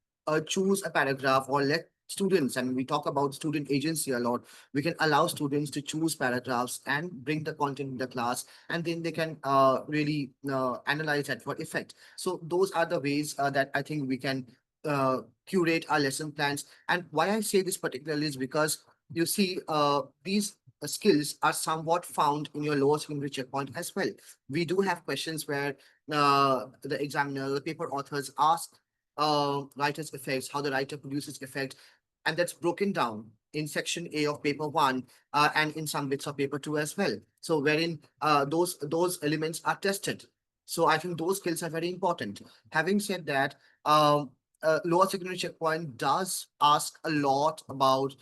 choose a paragraph or let students, and we talk about student agency a lot, we can allow students to choose paragraphs and bring the content in the class, and then they can really analyze that for effect. So those are the ways that I think we can curate our lesson plans. And why I say this particularly is because you see these skills are somewhat found in your lower secondary checkpoint as well. We do have questions where the examiner, the paper authors ask writer's effects, how the writer produces effect, and that's broken down in section A of paper 1 and in some bits of paper 2 as well. So wherein those elements are tested. So I think those skills are very important. Having said that, lower secondary checkpoint does ask a lot about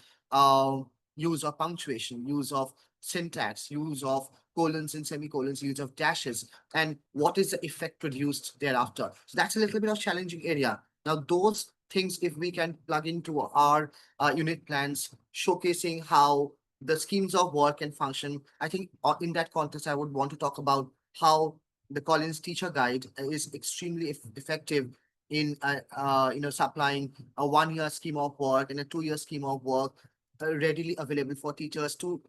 use of punctuation, use of syntax, use of colons and semicolons, use of dashes, and what is the effect produced thereafter. So that's a little bit of challenging area. Now, those things, if we can plug into our unit plans, showcasing how the schemes of work can function, I think in that context, I would want to talk about how the Collins teacher guide is extremely effective in supplying a 1-year scheme of work and a 2-year scheme of work readily available for teachers to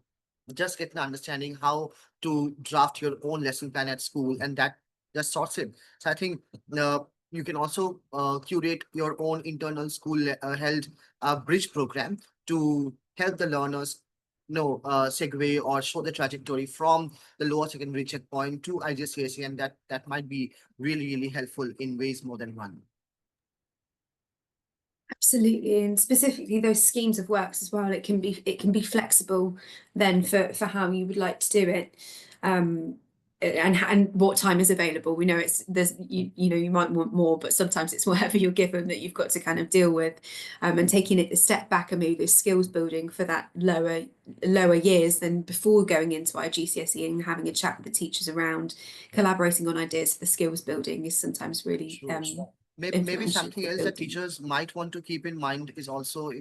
just get an understanding how to draft your own lesson plan at school, and that just sorts it. So I think you can also curate your own internal school held bridge program to help the learners segue or show the trajectory from the lower secondary checkpoint to IGCSE, and that might be really, really helpful in ways more than one. Absolutely, and specifically those schemes of works as well. It can be flexible then for how you would like to do it, and what time is available. We know you might want more, but sometimes it's whatever you're given that you've got to kind of deal with, and taking it a step back and maybe skills building for that lower years than before going into IGCSE and having a chat with the teachers around collaborating on ideas for the skills building is sometimes really Maybe something else that teachers might want to keep in mind is also,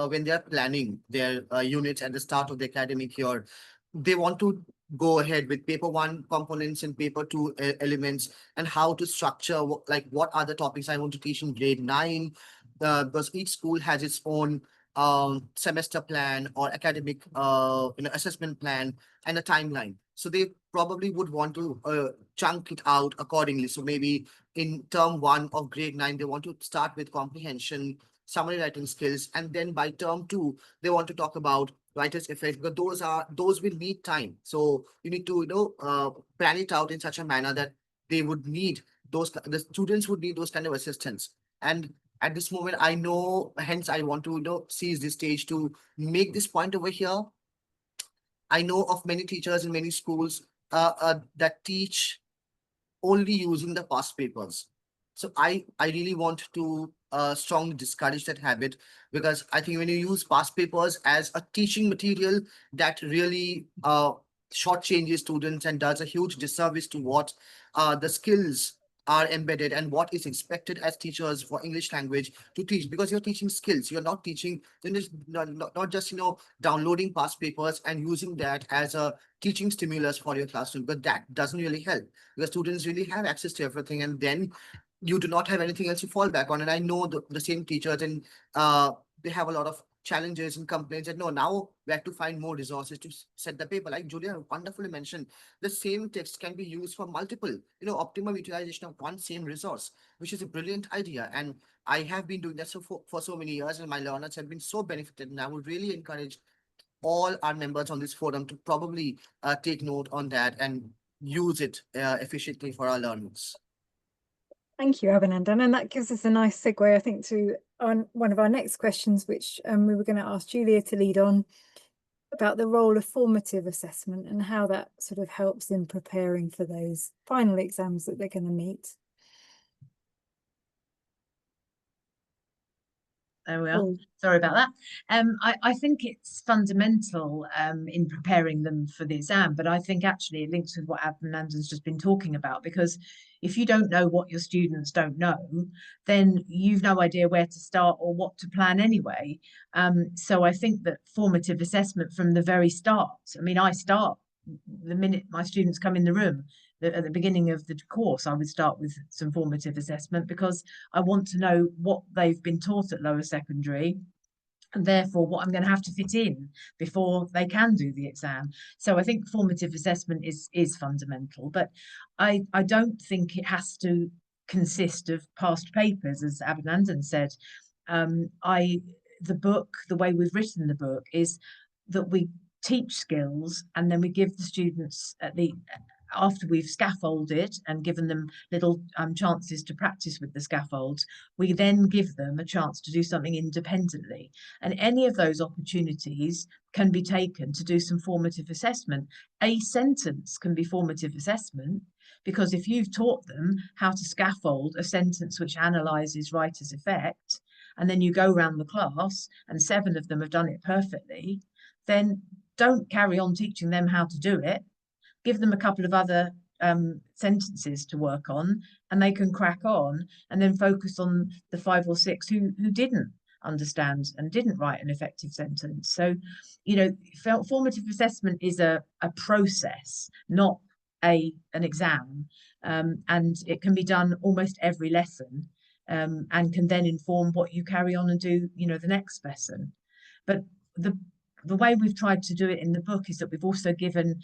when they're planning their units at the start of the academic year, they want to go ahead with paper 1 components and paper 2 elements, and how to structure what are the topics I want to teach in grade 9, because each school has its own semester plan or academic assessment plan and a timeline. So they probably would want to chunk it out accordingly. So maybe in term 1 of grade 9, they want to start with comprehension, summary writing skills, and then by term 2, they want to talk about writer's effects, because those will need time. So you need to plan it out in such a manner that they would need the students would need those kind of assistance. And at this moment, I know, hence I want to seize this stage to make this point over here. I know of many teachers in many schools that teach only using the past papers. So I really want to strongly discourage that habit, because I think when you use past papers as a teaching material, that really shortchanges students and does a huge disservice to what the skills are embedded and what is expected as teachers for English language to teach, because you're teaching skills. You're not teaching, not just downloading past papers and using that as a teaching stimulus for your classroom, but that doesn't really help, because students really have access to everything, and then you do not have anything else to fall back on. And I know the same teachers, and they have a lot of challenges and complaints that no, now we have to find more resources to set the paper. Like Julia wonderfully mentioned, the same text can be used for multiple, optimum utilization of one same resource, which is a brilliant idea. And I have been doing that for so many years, and my learners have been so benefited. And I would really encourage all our members on this forum to probably take note on that and use it efficiently for our learners. Thank you, Abhinandan. And that gives us a nice segue, I think, to one of our next questions, which we were going to ask Julia to lead on, about the role of formative assessment and how that sort of helps in preparing for those final exams that they're going to meet. There we are. Oh. Sorry about that. I think it's fundamental in preparing them for the exam, but I think actually it links with what Abhinandan's just been talking about, because if you don't know what your students don't know, then you've no idea where to start or what to plan anyway. So I think that formative assessment from the very start, I mean, I start the minute my students come in the room. At the beginning of the course, I would start with some formative assessment, because I want to know what they've been taught at lower secondary, and therefore what I'm going to have to fit in before they can do the exam. So I think formative assessment is fundamental, but I don't think it has to consist of past papers, as Abhinandan said. The book, the way we've written the book, is that we teach skills and then we give the students after we've scaffolded and given them little chances to practice with the scaffolds, we then give them a chance to do something independently. And any of those opportunities can be taken to do some formative assessment. A sentence can be formative assessment, because if you've taught them how to scaffold a sentence which analyses writer's effect, and then you go around the class and 7 of them have done it perfectly, then don't carry on teaching them how to do it. Give them a couple of other sentences to work on, and they can crack on and then focus on the 5 or 6 who didn't understand and didn't write an effective sentence. So, formative assessment is a process, not an exam, and it can be done almost every lesson, and can then inform what you carry on and do, the next lesson. But the way we've tried to do it in the book is that we've also given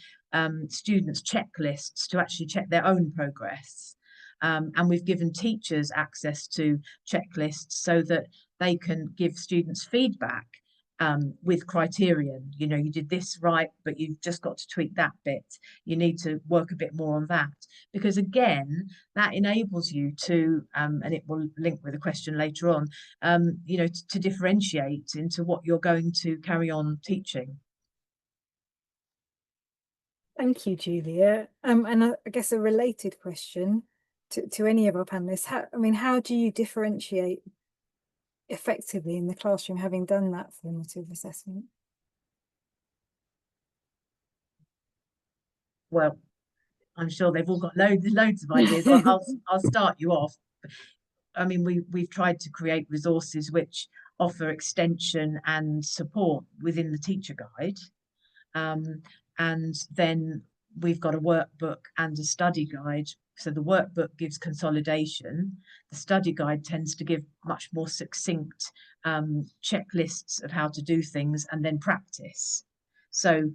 students checklists to actually check their own progress. And we've given teachers access to checklists so that they can give students feedback with criterion. You did this right, but you've just got to tweak that bit. You need to work a bit more on that. Because again, that enables you to, and it will link with a question later on, to differentiate into what you're going to carry on teaching. Thank you, Julia. And I guess a related question to any of our panelists. How do you differentiate effectively in the classroom, having done that formative assessment? Well, I'm sure they've all got loads of ideas. I'll start you off. I mean, we've tried to create resources which offer extension and support within the teacher guide. And then we've got a workbook and a study guide. So the workbook gives consolidation. The study guide tends to give much more succinct checklists of how to do things and then practice. So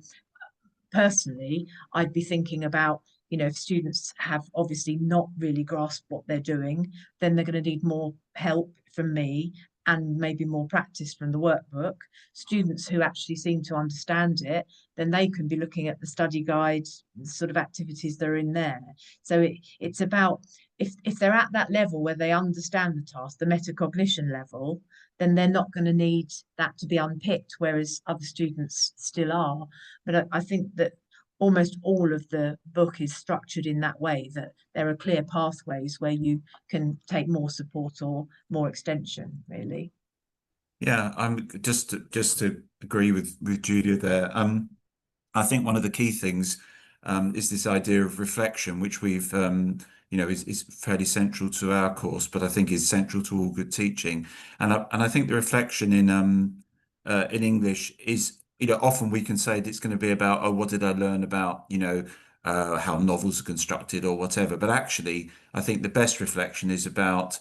personally, I'd be thinking about, if students have obviously not really grasped what they're doing, then they're going to need more help from me and maybe more practice from the workbook. Students who actually seem to understand it, then they can be looking at the study guide, the sort of activities that are in there. So it's about, if they're at that level where they understand the task, the metacognition level, then they're not going to need that to be unpicked, whereas other students still are. But I think that almost all of the book is structured in that way, that there are clear pathways where you can take more support or more extension, really. Yeah, I'm just to agree with Julia there. I think one of the key things is this idea of reflection, which we've is fairly central to our course, but I think is central to all good teaching. And I think the reflection in English is, often we can say that it's going to be about, oh, what did I learn about, how novels are constructed or whatever. But actually, I think the best reflection is about,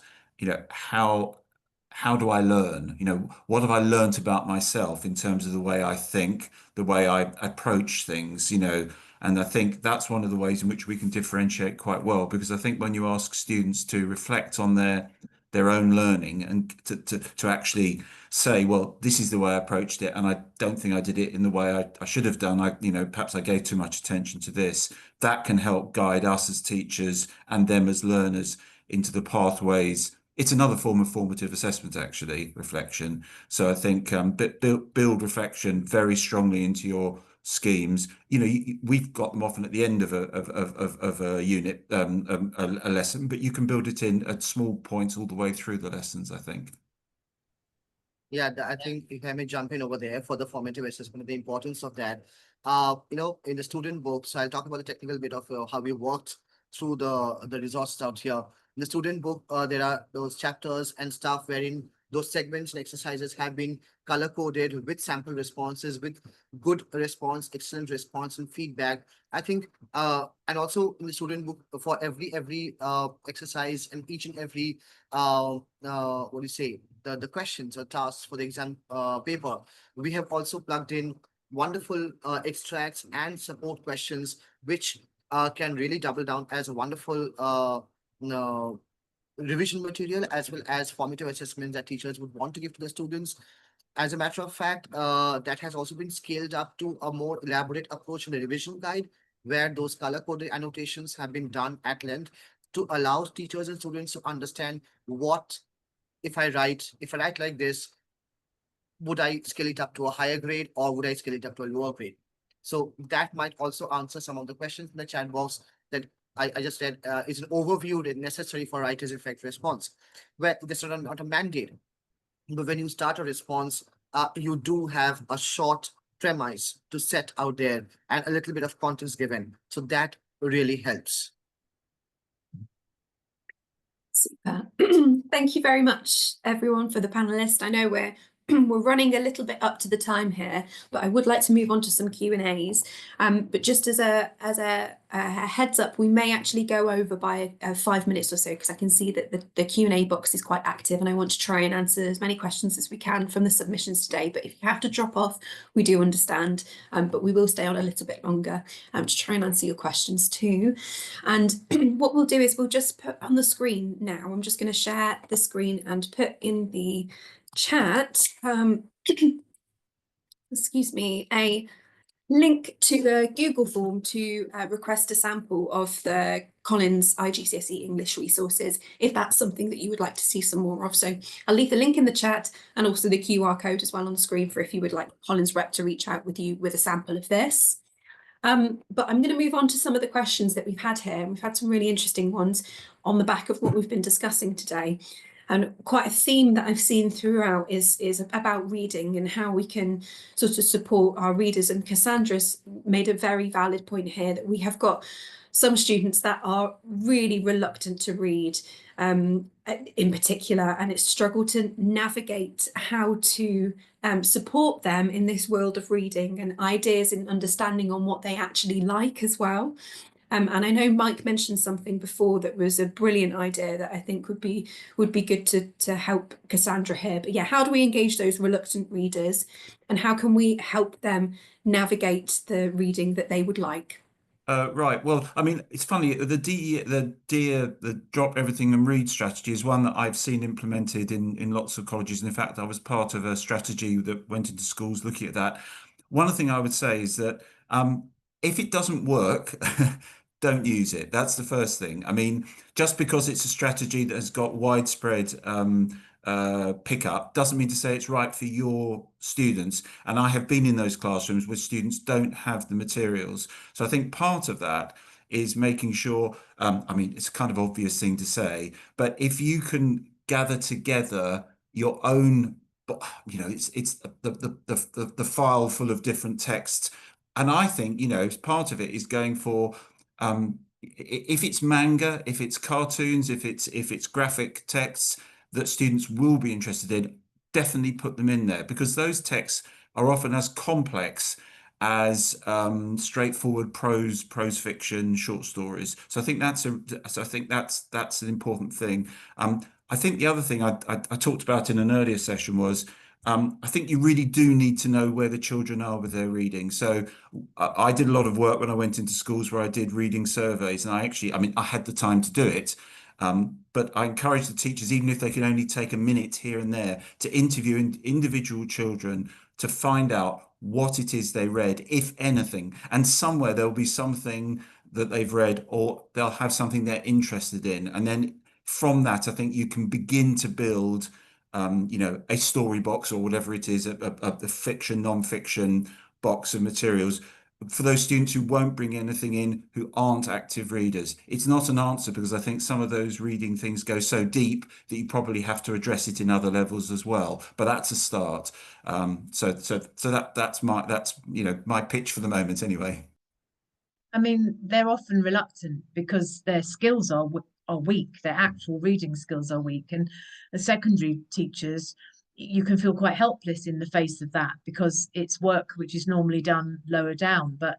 how do I learn? You know, what have I learned about myself in terms of the way I think, the way I approach things, you know, and I think that's one of the ways in which we can differentiate quite well, because I think when you ask students to reflect on their own learning and to actually say, well, this is the way I approached it, and I don't think I did it in the way I should have done. You know, perhaps I gave too much attention to this. That can help guide us as teachers and them as learners into the pathways. It's another form of formative assessment, actually, reflection. So I think build reflection very strongly into your schemes. You know, we've got them often at the end of a unit, a lesson, but you can build it in at small points all the way through the lessons, I think. Yeah, I think if I may jump in over there for the formative assessment, the importance of that. You know, in the student book, so I'll talk about the technical bit of how we worked through the resources out here. In the student book, there are those chapters and stuff wherein those segments and exercises have been color coded with sample responses, with good response, excellent response, and feedback. I think, and also in the student book for every exercise and each and every what do you say, the questions or tasks for the exam paper, we have also plugged in wonderful extracts and support questions, which can really double down as a wonderful revision material as well as formative assessments that teachers would want to give to the students. As a matter of fact, that has also been scaled up to a more elaborate approach in the revision guide, where those color-coded annotations have been done at length to allow teachers and students to understand what, if I write like this, would I scale it up to a higher grade or would I scale it up to a lower grade? So that might also answer some of the questions in the chat box that I just said is an overview that necessary for writer's effect response, where this is not a mandate. But when you start a response, you do have a short premise to set out there and a little bit of context given. So that really helps. Super. Thank you very much, everyone, for the panelists. I know we're running a little bit up to the time here, but I would like to move on to some Q&As. But just as a heads up, we may actually go over by 5 minutes or so, because I can see that the Q&A box is quite active and I want to try and answer as many questions as we can from the submissions today. But if you have to drop off, we do understand, but we will stay on a little bit longer to try and answer your questions too. And what we'll do is we'll just put on the screen now, I'm just going to share the screen and put in the chat, excuse me, a link to the Google form to request a sample of the Collins IGCSE English resources, if that's something that you would like to see some more of. So I'll leave the link in the chat and also the QR code as well on the screen for if you would like Collins rep to reach out with you with a sample of this. But I'm going to move on to some of the questions that we've had here. And we've had some really interesting ones on the back of what we've been discussing today. And quite a theme that I've seen throughout is about reading and how we can sort of support our readers. And Cassandra's made a very valid point here that we have got some students that are really reluctant to read in particular, and it's struggled to navigate how to support them in this world of reading and ideas and understanding on what they actually like as well. And I know Mike mentioned something before that was a brilliant idea that I think would be good to help Cassandra here. But yeah, how do we engage those reluctant readers, and how can we help them navigate the reading that they would like? Right. Well, I mean, it's funny. The drop everything and read strategy is one that I've seen implemented in lots of colleges. And in fact, I was part of a strategy that went into schools looking at that. One thing I would say is that if it doesn't work, don't use it. That's the first thing. I mean, just because it's a strategy that has got widespread pickup doesn't mean to say it's right for your students. And I have been in those classrooms where students don't have the materials. So I think part of that is making sure, I mean, it's a kind of obvious thing to say, but if you can gather together your own, you know, it's the file full of different texts. And I think, you know, part of it is going for, if it's manga, if it's cartoons, if it's graphic texts that students will be interested in, definitely put them in there, because those texts are often as complex as straightforward prose fiction, short stories. So I think that's an important thing. I think the other thing I talked about in an earlier session was I think you really do need to know where the children are with their reading. So I did a lot of work when I went into schools where I did reading surveys, and I mean, I had the time to do it. But I encourage the teachers, even if they can only take a minute here and there, to interview individual children to find out what it is they read, if anything. And somewhere there'll be something that they've read, or they'll have something they're interested in. And then from that, I think you can begin to build, a story box or whatever it is, a fiction, non-fiction box of materials for those students who won't bring anything in, who aren't active readers. It's not an answer, because I think some of those reading things go so deep that you probably have to address it in other levels as well. But that's a start. So that's my pitch for the moment anyway. I mean, they're often reluctant because their skills are weak. Their actual reading skills are weak, and as secondary teachers, you can feel quite helpless in the face of that, because it's work which is normally done lower down. But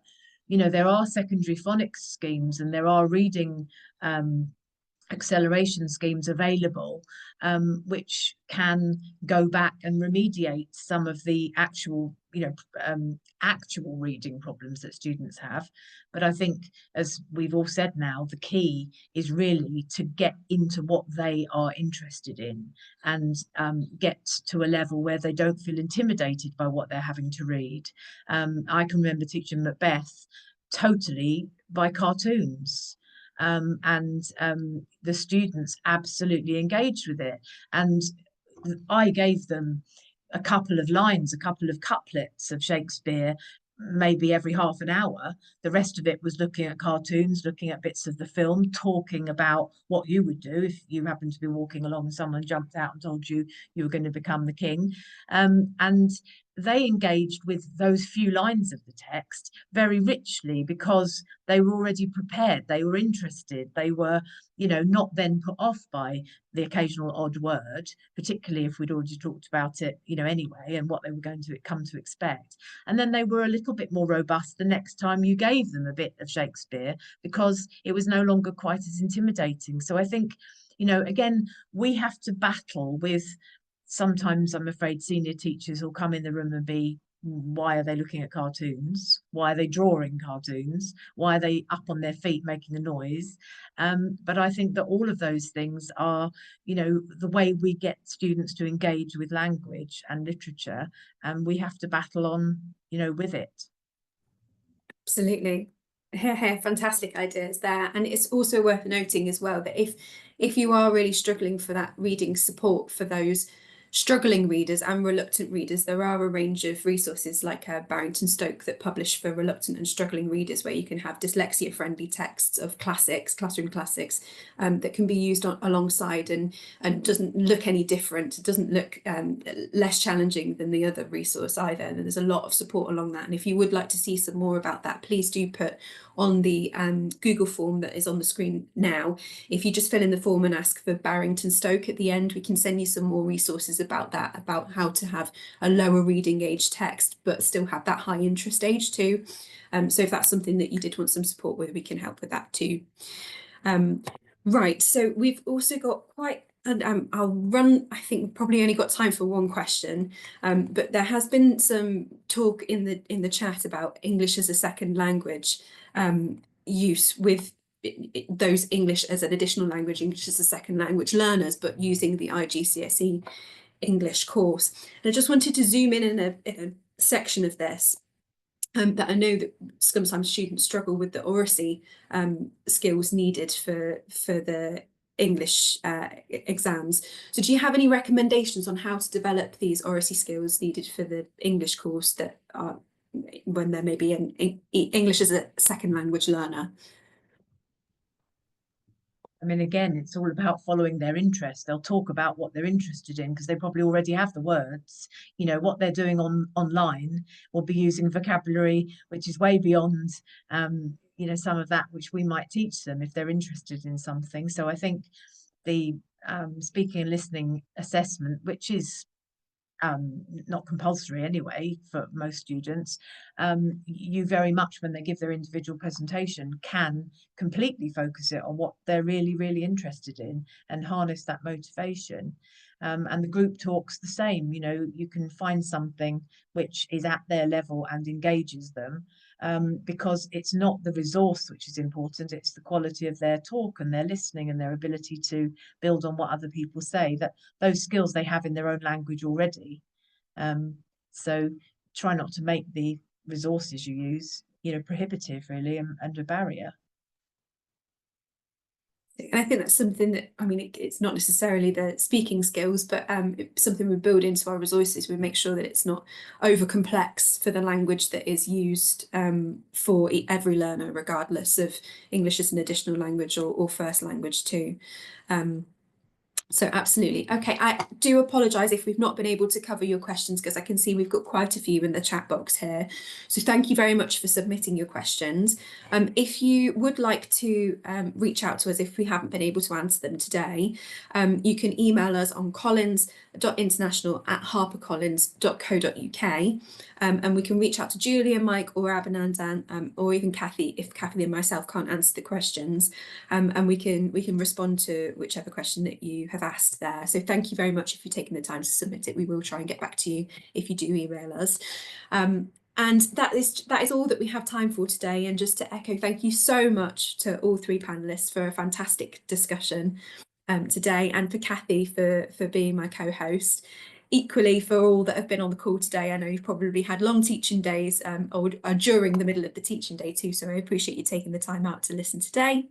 there are secondary phonics schemes, and there are reading acceleration schemes available, which can go back and remediate some of the actual reading problems that students have. But I think, as we've all said now, the key is really to get into what they are interested in, and get to a level where they don't feel intimidated by what they're having to read. I can remember teaching Macbeth totally by cartoons. The students absolutely engaged with it, and I gave them a couple of lines, a couple of couplets of Shakespeare, maybe every half an hour. The rest of it was looking at cartoons, looking at bits of the film, talking about what you would do if you happened to be walking along and someone jumped out and told you you were going to become the king. And they engaged with those few lines of the text very richly, because they were already prepared, they were interested, they were, not then put off by the occasional odd word, particularly if we'd already talked about it, anyway, and what they were going to come to expect. And then they were a little bit more robust the next time you gave them a bit of Shakespeare, because it was no longer quite as intimidating. So I think, again, we have to battle with, sometimes I'm afraid senior teachers will come in the room and be, why are they looking at cartoons? Why are they drawing cartoons? Why are they up on their feet making a noise? But I think that all of those things are, the way we get students to engage with language and literature, and we have to battle on, with it. Absolutely. Fantastic ideas there. And it's also worth noting as well that if you are really struggling for that reading support for those struggling readers and reluctant readers, there are a range of resources like Barrington Stoke that publish for reluctant and struggling readers, where you can have dyslexia friendly texts of classics, classroom classics, that can be used alongside, and doesn't look any different. It doesn't look less challenging than the other resource either. And there's a lot of support along that. And if you would like to see some more about that, please do put on the Google form that is on the screen now. If you just fill in the form and ask for Barrington Stoke at the end, we can send you some more resources about that, about how to have a lower reading age text but still have that high interest age too. So if that's something that you did want some support with, we can help with that too. Right, so we've also got quite, and I'll run, I think we've probably only got time for one question, but there has been some talk in the chat about English as a second language use with those English as an additional language, English as a second language learners, but using the IGCSE English course. And I just wanted to zoom in a section of this, that I know that sometimes students struggle with the oracy skills needed for the English exams. So do you have any recommendations on how to develop these oracy skills needed for the English course that are when they're maybe in English as a second language learner? I mean, again, it's all about following their interest. They'll talk about what they're interested in because they probably already have the words. What they're doing online will be using vocabulary which is way beyond some of that which we might teach them if they're interested in something. So I think the speaking and listening assessment, which is not compulsory anyway for most students, you very much, when they give their individual presentation, can completely focus it on what they're really interested in and harness that motivation. And the group talk's the same. You know, you can find something which is at their level and engages them, because it's not the resource which is important, it's the quality of their talk and their listening and their ability to build on what other people say, that those skills they have in their own language already. So try not to make the resources you use, you know, prohibitive really, and a barrier. And I think that's something that, I mean, it's not necessarily the speaking skills, but it's something we build into our resources. We make sure that it's not over complex for the language that is used for every learner, regardless of English as an additional language or first language too. So absolutely. Okay, I do apologise if we've not been able to cover your questions, because I can see we've got quite a few in the chat box here. So thank you very much for submitting your questions. If you would like to reach out to us if we haven't been able to answer them today, you can email us on collins.international@harpercollins.co.uk, and we can reach out to Julia, Mike or Abhinandan, or even Kathy if Kathy and myself can't answer the questions, and we can respond to whichever question that you have asked there. So thank you very much if you've taken the time to submit it. We will try and get back to you if you do email us. And that is all that we have time for today. And just to echo, thank you so much to all three panelists for a fantastic discussion today, and for Kathy for being my co-host. Equally for all that have been on the call today. I know you've probably had long teaching days or during the middle of the teaching day too, so I appreciate you taking the time out to listen today.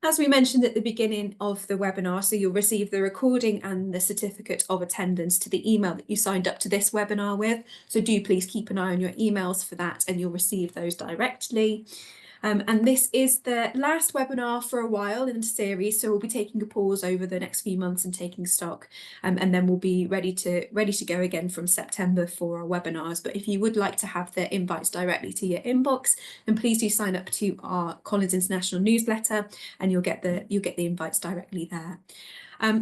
As we mentioned at the beginning of the webinar, so you'll receive the recording and the certificate of attendance to the email that you signed up to this webinar with. So do please keep an eye on your emails for that, and you'll receive those directly. And this is the last webinar for a while in the series, so we'll be taking a pause over the next few months and taking stock, and then we'll be ready to go again from September for our webinars. But if you would like to have the invites directly to your inbox, then please do sign up to our Collins International newsletter, and you'll get the invites directly there.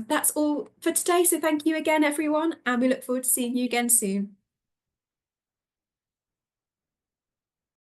That's all for today, so thank you again everyone, and we look forward to seeing you again soon.